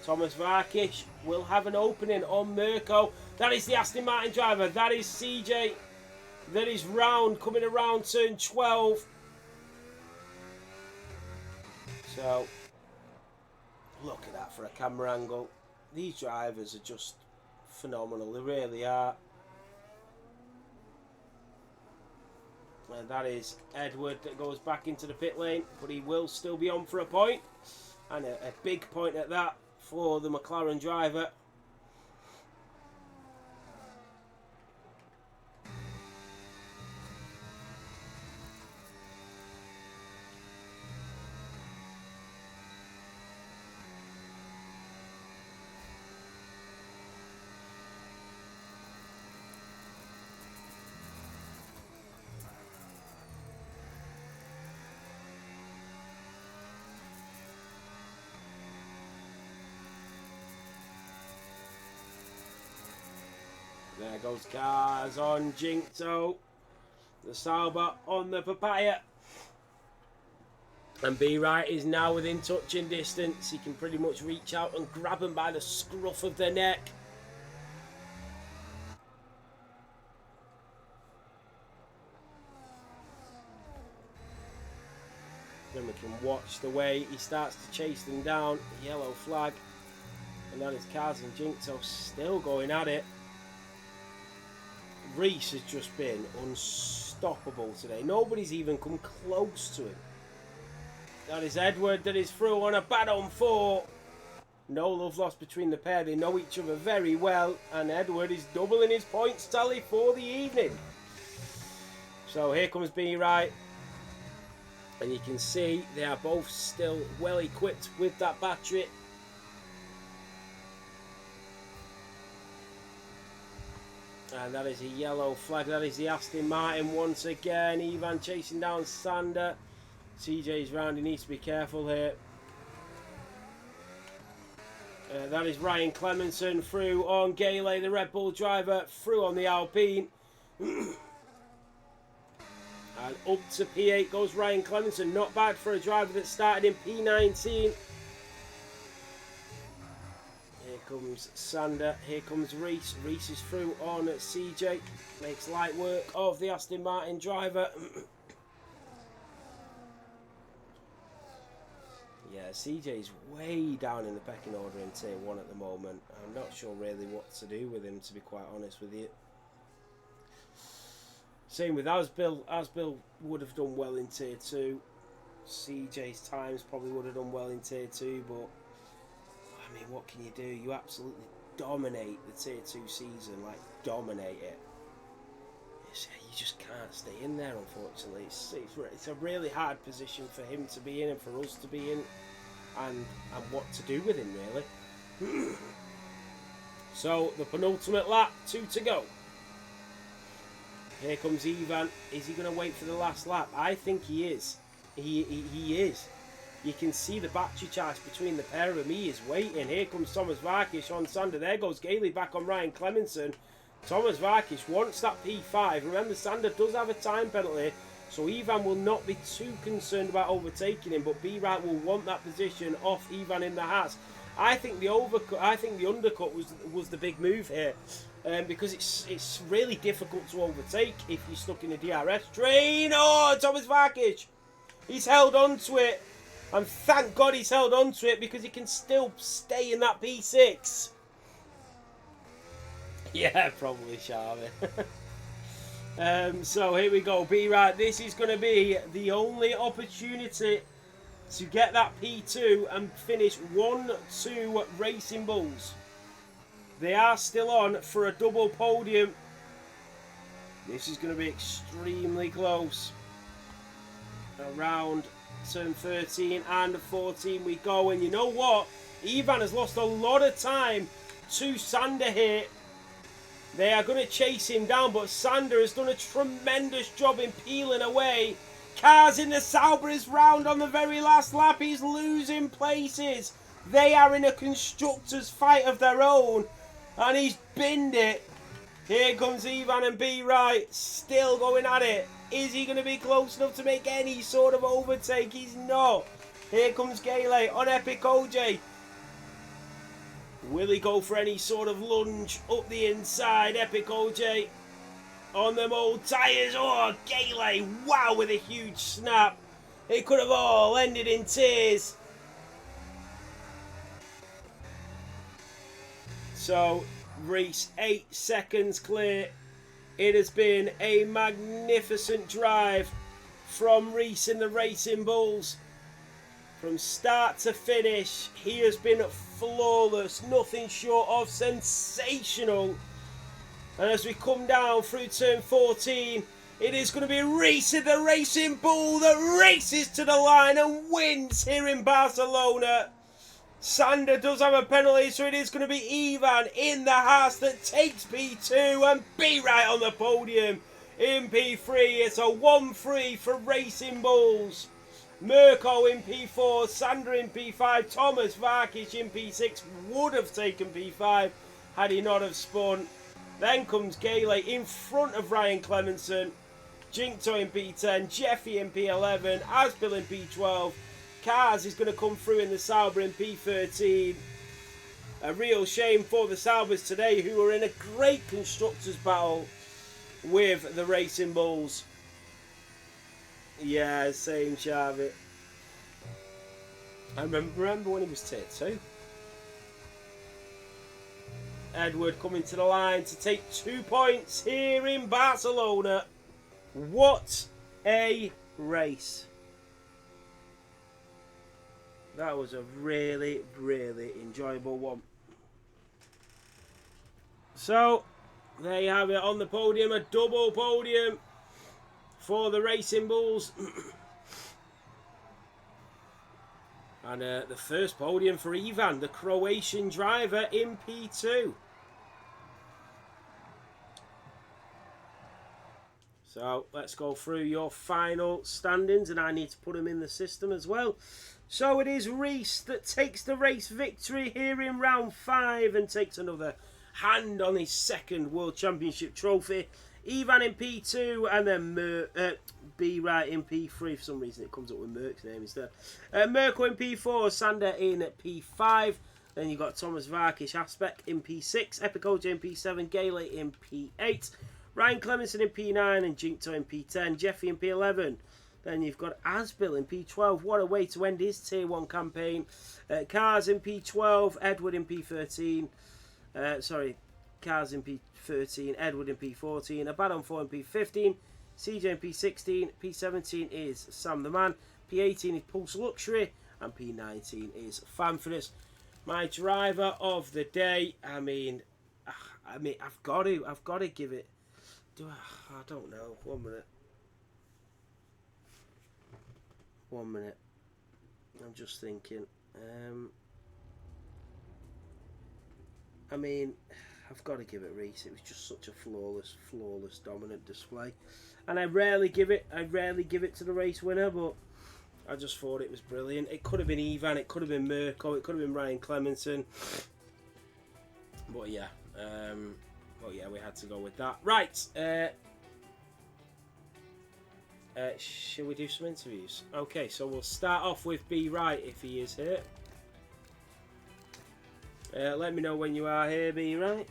Thomas Varkish will have an opening on Mirko. That is the Aston Martin driver. That is CJ. That is Round coming around turn 12. So, look at that for a camera angle. These drivers are just phenomenal. They really are. And that is Edward that goes back into the pit lane. But he will still be on for a point. And a big point at that for the McLaren driver. There goes cars on Jinkto. The Sauber on the Papaya. And Be Right is now within touching distance. He can pretty much reach out and grab them by the scruff of their neck. Then we can watch the way he starts to chase them down. Yellow flag. And that is Cars and Jinkto still going at it. Reese has just been unstoppable today. Nobody's even come close to him. That is Edward that is through on a bad on 4. No love lost between the pair. They know each other very well. And Edward is doubling his points tally for the evening. So here comes Be Right. And you can see they are both still well equipped with that battery. And that is a yellow flag. That is the Aston Martin once again. Ivan chasing down Sander. CJ's round. He needs to be careful here. That is Ryan Clemenson through on Gale, the Red Bull driver. Through on the Alpine. And up to P8 goes Ryan Clemenson. Not bad for a driver that started in P19. Here comes Sander. Here comes Reese. Reese is through on CJ. Makes light work of the Aston Martin driver. Yeah, CJ's way down in the pecking order in Tier 1 at the moment. I'm not sure really what to do with him, to be quite honest with you. Same with Asbill. Asbill would have done well in Tier 2. CJ's times probably would have done well in Tier 2, but I mean, what can you do? You absolutely dominate the Tier 2 season, like dominate it. You just can't stay in there, unfortunately. It's a really hard position for him to be in and for us to be in, and what to do with him, really. So, the penultimate lap, 2 to go. Here comes Ivan. Is he going to wait for the last lap? I think he is. He is. You can see the battery charge between the pair of them. He is waiting. Here comes Thomas Varkish on Sander. There goes Gailey back on Ryan Clemenson. Thomas Varkish wants that P5. Remember, Sander does have a time penalty, so Ivan will not be too concerned about overtaking him, but Be Right will want that position off Ivan in the Haas. I think the undercut was the big move here, because it's really difficult to overtake if you're stuck in a DRS train. Oh, Thomas Varkish, he's held on to it, and thank God he's held on to it, because he can still stay in that P6. Yeah, probably Charlie. So here we go. Be right. This is going to be the only opportunity to get that P2 and finish 1-2 Racing Bulls. They are still on for a double podium. This is going to be extremely close. Around turn 13 and 14 we go. And you know what? Ivan has lost a lot of time to Sander here. They are going to chase him down, but Sander has done a tremendous job in peeling away. Cars in the Sauber's round on the very last lap. He's losing places. They are in a constructors fight of their own, and he's binned it. Here comes Ivan and B Right, still going at it. Is he going to be close enough to make any sort of overtake? He's not. Here comes Gale on Epic OJ. Will he go for any sort of lunge up the inside? Epic OJ on them old tyres. Oh, Gale, wow, with a huge snap. It could have all ended in tears. So, Reese, 8 seconds clear. It has been a magnificent drive from Reese in the Racing Bulls. From start to finish, he has been flawless, nothing short of sensational. And as we come down through turn 14, it is going to be Reese in the Racing Bull that races to the line and wins here in Barcelona. Sander does have a penalty, so it is going to be Ivan in the Haas that takes P2 and B Right on the podium in P3. It's a 1-3 for Racing Bulls. Mirko in P4, Sander in P5, Thomas Varkic in P6 would have taken P5 had he not have spun. Then comes Gale in front of Ryan Clemenson, Jinkto in P10, Jeffy in P11, Asbill in P12, Kars is going to come through in the Sauber in P13. A real shame for the Saubers today, who were in a great constructors battle with the Racing Bulls. Yeah, same Charlie. I remember when he was tier 2. Edward coming to the line to take 2 points here in Barcelona. What a race. That was a really, really enjoyable one. So, there you have it on the podium, a double podium for the Racing Bulls. And the first podium for Ivan, the Croatian driver, in P2. So let's go through your final standings, and I need to put them in the system as well. So it is Reese that takes the race victory here in round 5 and takes another hand on his second World Championship trophy. Ivan in P2 and then B Right in P3. For some reason it comes up with Merck's name instead. Mirko in P4, Sander in P5. Then you've got Thomas Varkic Aspect in P6, Epic OJ in P7, Gale in P8, Ryan Clemenson in P9 and Jinkto in P10, Jeffy in P11. Then you've got Asbill in P12. What a way to end his Tier 1 campaign. Cars in P12, Edward in P13. Cars in P13, Edward in P14, Abaddon 4 in P15, CJ in P16, P17 is Sam the Man, P18 is Pulse Luxury, and P19 is Fanfitness. My driver of the day, I mean, I've got to give it. I don't know. 1 minute. 1 minute. I'm just thinking. I mean, I've got to give it Reese. It was just such a flawless, dominant display, and I rarely give it to the race winner, but I just thought it was brilliant. It could have been Ivan, it could have been Mirko, it could have been Ryan Clemenson, but yeah, we had to go with that. Right, shall we do some interviews? Okay, so we'll start off with B Right if he is here. Let me know when you are here, B Right.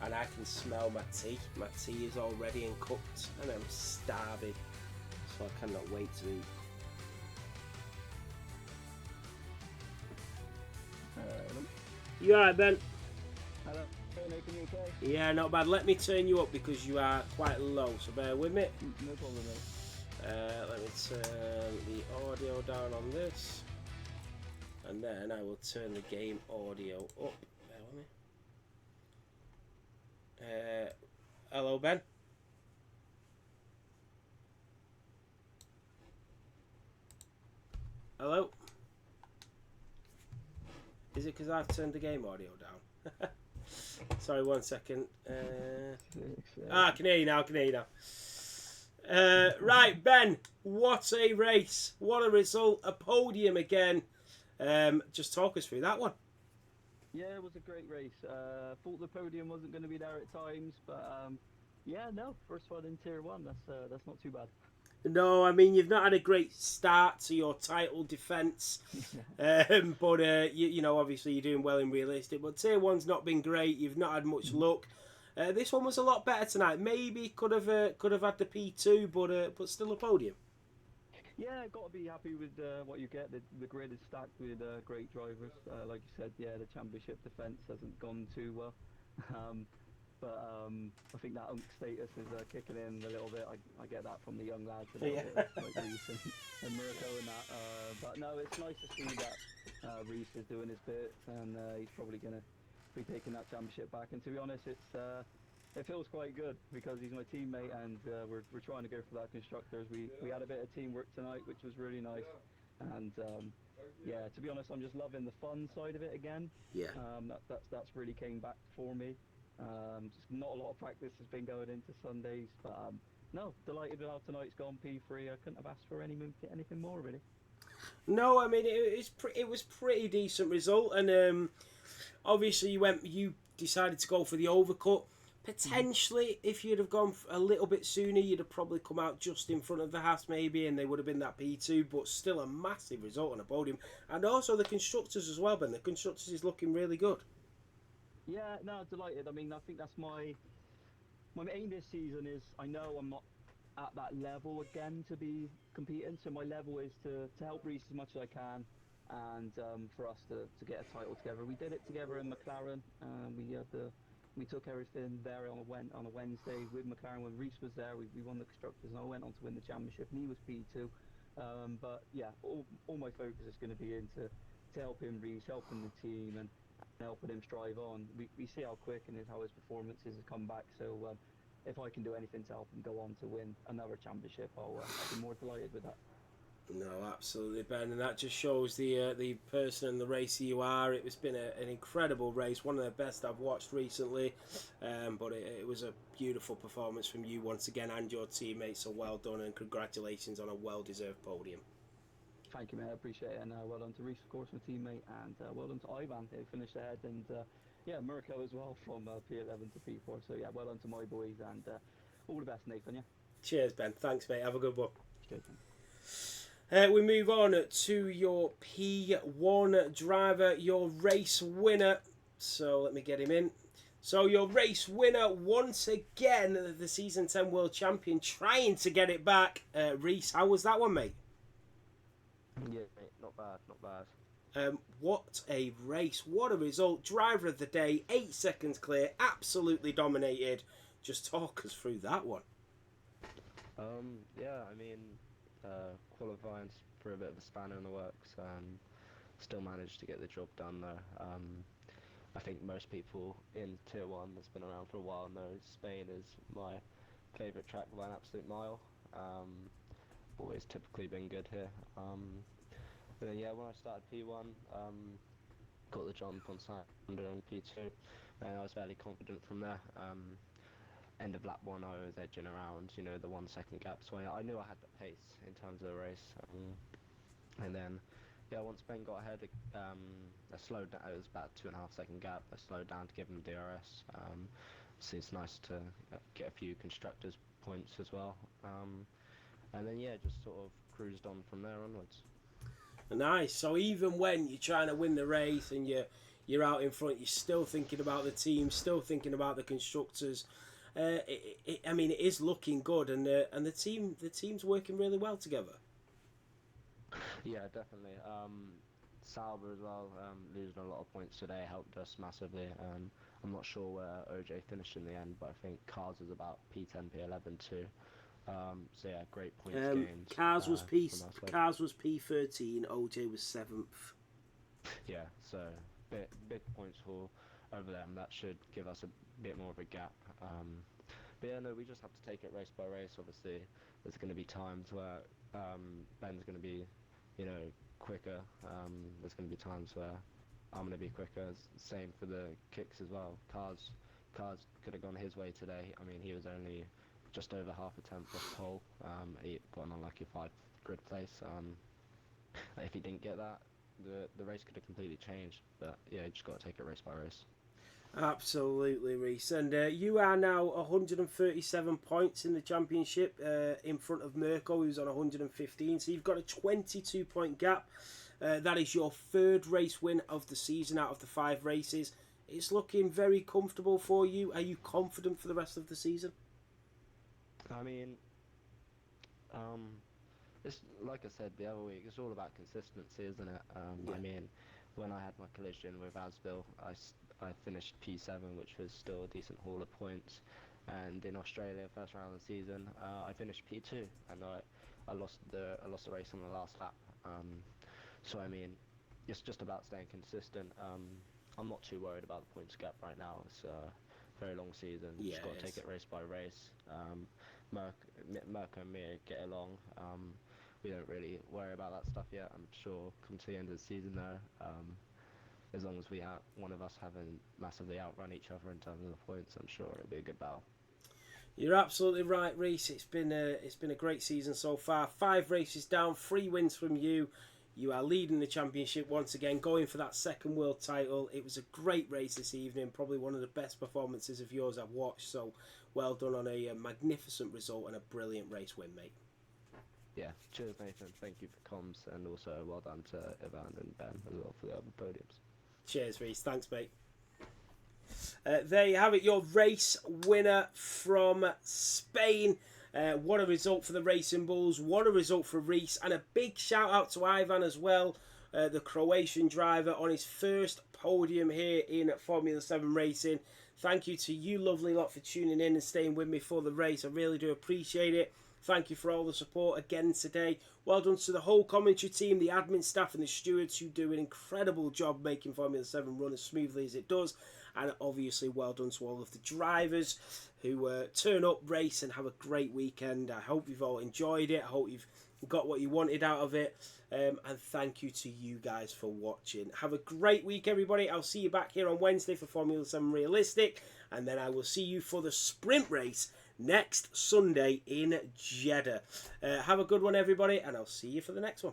And I can smell my tea. My tea is all ready and cooked, and I'm starving, so I cannot wait to eat. You alright, Ben?
Hello, Nathan, you okay?
Yeah, not bad. Let me turn you up because you are quite low, so bear with me.
No problem, mate.
Let me turn the audio down on this, and then I will turn the game audio up. Bear with me. Hello, Ben. Hello. Is it because I've turned the game audio down? Sorry, 1 second. I can hear you now. Right, Ben. What a race! What a result! A podium again. Just talk us through that one.
Yeah, it was a great race. Thought the podium wasn't going to be there at times, but yeah, no, first one in Tier 1. That's not too bad.
No, I mean, you've not had a great start to your title defence, but you know, obviously you're doing well in realistic. But Tier 1's not been great. You've not had much luck. This one was a lot better tonight. Maybe could have had the P2, but still a podium.
Yeah, got to be happy with what you get. The grid is stacked with great drivers. Like you said, yeah, the championship defence hasn't gone too well. But I think that unk status is kicking in a little bit. I get that from the young lads a little bit, like Reese and Mirko and that. But no, it's nice to see that Reese is doing his bit, and he's probably going to be taking that championship back. And to be honest, it feels quite good because he's my teammate, and we're trying to go for that constructors. We had a bit of teamwork tonight, which was really nice. And yeah, to be honest, I'm just loving the fun side of it again.
Yeah.
That's really came back for me. Just not a lot of practice has been going into Sundays, but no, delighted with how tonight's gone. P3. I couldn't have asked for anything more, really.
No, I mean it was pretty decent result, and obviously you decided to go for the overcut. Potentially, if you'd have gone a little bit sooner, you'd have probably come out just in front of the Haas maybe, and they would have been that P2. But still, a massive result on a podium, and also the constructors as well. Ben, the constructors is looking really good.
Yeah, no, delighted. I mean, I think that's my aim this season is, I know I'm not at that level again to be competing, so my level is to help Reese as much as I can, and for us to get a title together. We did it together in McLaren. We took everything there on a Wednesday with McLaren. When Reese was there, we won the constructors, and I went on to win the championship, and he was P2. But yeah, all my focus is going to be into helping Reese, helping the team, and helping him strive on. We see how quick and how his performances have come back. So if I can do anything to help him go on to win another championship, I'll be more delighted with that.
No, absolutely, Ben, and that just shows the person and the racer you are. It's been an incredible race, one of the best I've watched recently, but it was a beautiful performance from you once again and your teammates, so well done and congratulations on a well-deserved podium.
Thank you, mate. I appreciate it, and well done to Reese, of course, my teammate, and well done to Ivan, who finished ahead, and yeah, Mirko as well from P11 to P4. So yeah, well done to my boys, and all the best, Nathan. Yeah.
Cheers, Ben. Thanks, mate. Have a good one.
Cheers.
We move on to your P1 driver, your race winner. So let me get him in. So your race winner, once again, the Season 10 World Champion, trying to get it back. Reese, how was that one, mate?
Yeah, mate, not bad.
What a race. What a result. Driver of the day, 8 seconds clear, absolutely dominated. Just talk us through that one.
Yeah, I mean, qualifying for a bit of a spanner in the works. Still managed to get the job done though. I think most people in Tier 1 that's been around for a while know Spain is my favourite track by an absolute mile. Always typically been good here. But then yeah, when I started P1, got the jump on Sander and P2, and I was fairly confident from there. End of lap 1 I was edging around, you know, the 1 second gap, so I knew I had the pace in terms of the race. And then yeah, once Ben got ahead, I slowed down. It was about 2.5 second gap. I slowed down to give him DRS. So it's nice to get a few constructors points as well. And then yeah, just sort of cruised on from there onwards.
Nice. So even when you're trying to win the race and you're out in front, you're still thinking about the team, still thinking about the constructors. I mean, it is looking good, and the team's working really well together.
Yeah, definitely. Sauber as well, losing a lot of points today helped us massively. I'm not sure where OJ finished in the end, but I think Cars was about P10, P11 too. So yeah, great points gained
Cars was
from our side.
Cars was P13. OJ was 7th.
Yeah, so big points haul over them. That should give us a bit more of a gap. But yeah, no, we just have to take it race by race. Obviously, there's going to be times where Ben's going to be, quicker. There's going to be times where I'm going to be quicker. Same for the kicks as well. Cars could have gone his way today. I mean, he was only just over half a tenth off pole. He got an unlucky 5th grid place. If he didn't get that, the race could have completely changed. But yeah, you just got to take it race by race.
Absolutely, Reese. And you are now 137 points in the championship, in front of Mirko, who's on 115. So you've got a 22-point gap. That is your 3rd race win of the season out of the 5 races. It's looking very comfortable for you. Are you confident for the rest of the season?
I mean, it's like I said the other week. It's all about consistency, isn't it?
Yeah.
I mean, when I had my collision with Asbil, I finished P7, which was still a decent haul of points. And in Australia, first round of the season, I finished P2, and I lost the race on the last lap. So I mean, it's just about staying consistent. I'm not too worried about the points gap right now. It's a very long season.
Yeah,
Just got to take it race by race. Mirko and me get along. We don't really worry about that stuff yet. I'm sure come to the end of the season though, as long as one of us haven't massively outrun each other in terms of the points, I'm sure it'll be a good battle.
You're absolutely right, Reese. It's been a great season so far. 5 races down, 3 wins from you. You are leading the championship once again, going for that 2nd world title. It was a great race this evening, probably one of the best performances of yours I've watched. So well done on a magnificent result and a brilliant race win, mate.
Yeah, cheers Nathan, thank you for comms, and also well done to Ivan and Ben as well for the other podiums.
Cheers, Reese. Thanks, mate. There you have it, your race winner from Spain. What a result for the Racing Bulls. What a result for Reese. And a big shout out to Ivan as well, the Croatian driver, on his first podium here in Formula 7 racing. Thank you to you lovely lot for tuning in and staying with me for the race. I really do appreciate it. Thank you for all the support again today. Well done to the whole commentary team, the admin staff and the stewards, who do an incredible job making Formula 7 run as smoothly as it does. And obviously well done to all of the drivers who turn up, race and have a great weekend. I hope you've all enjoyed it. I hope you've got what you wanted out of it. And thank you to you guys for watching. Have a great week, everybody. I'll see you back here on Wednesday for Formula 7 Realistic. And then I will see you for the sprint race next Sunday in Jeddah. Have a good one, everybody, and I'll see you for the next one.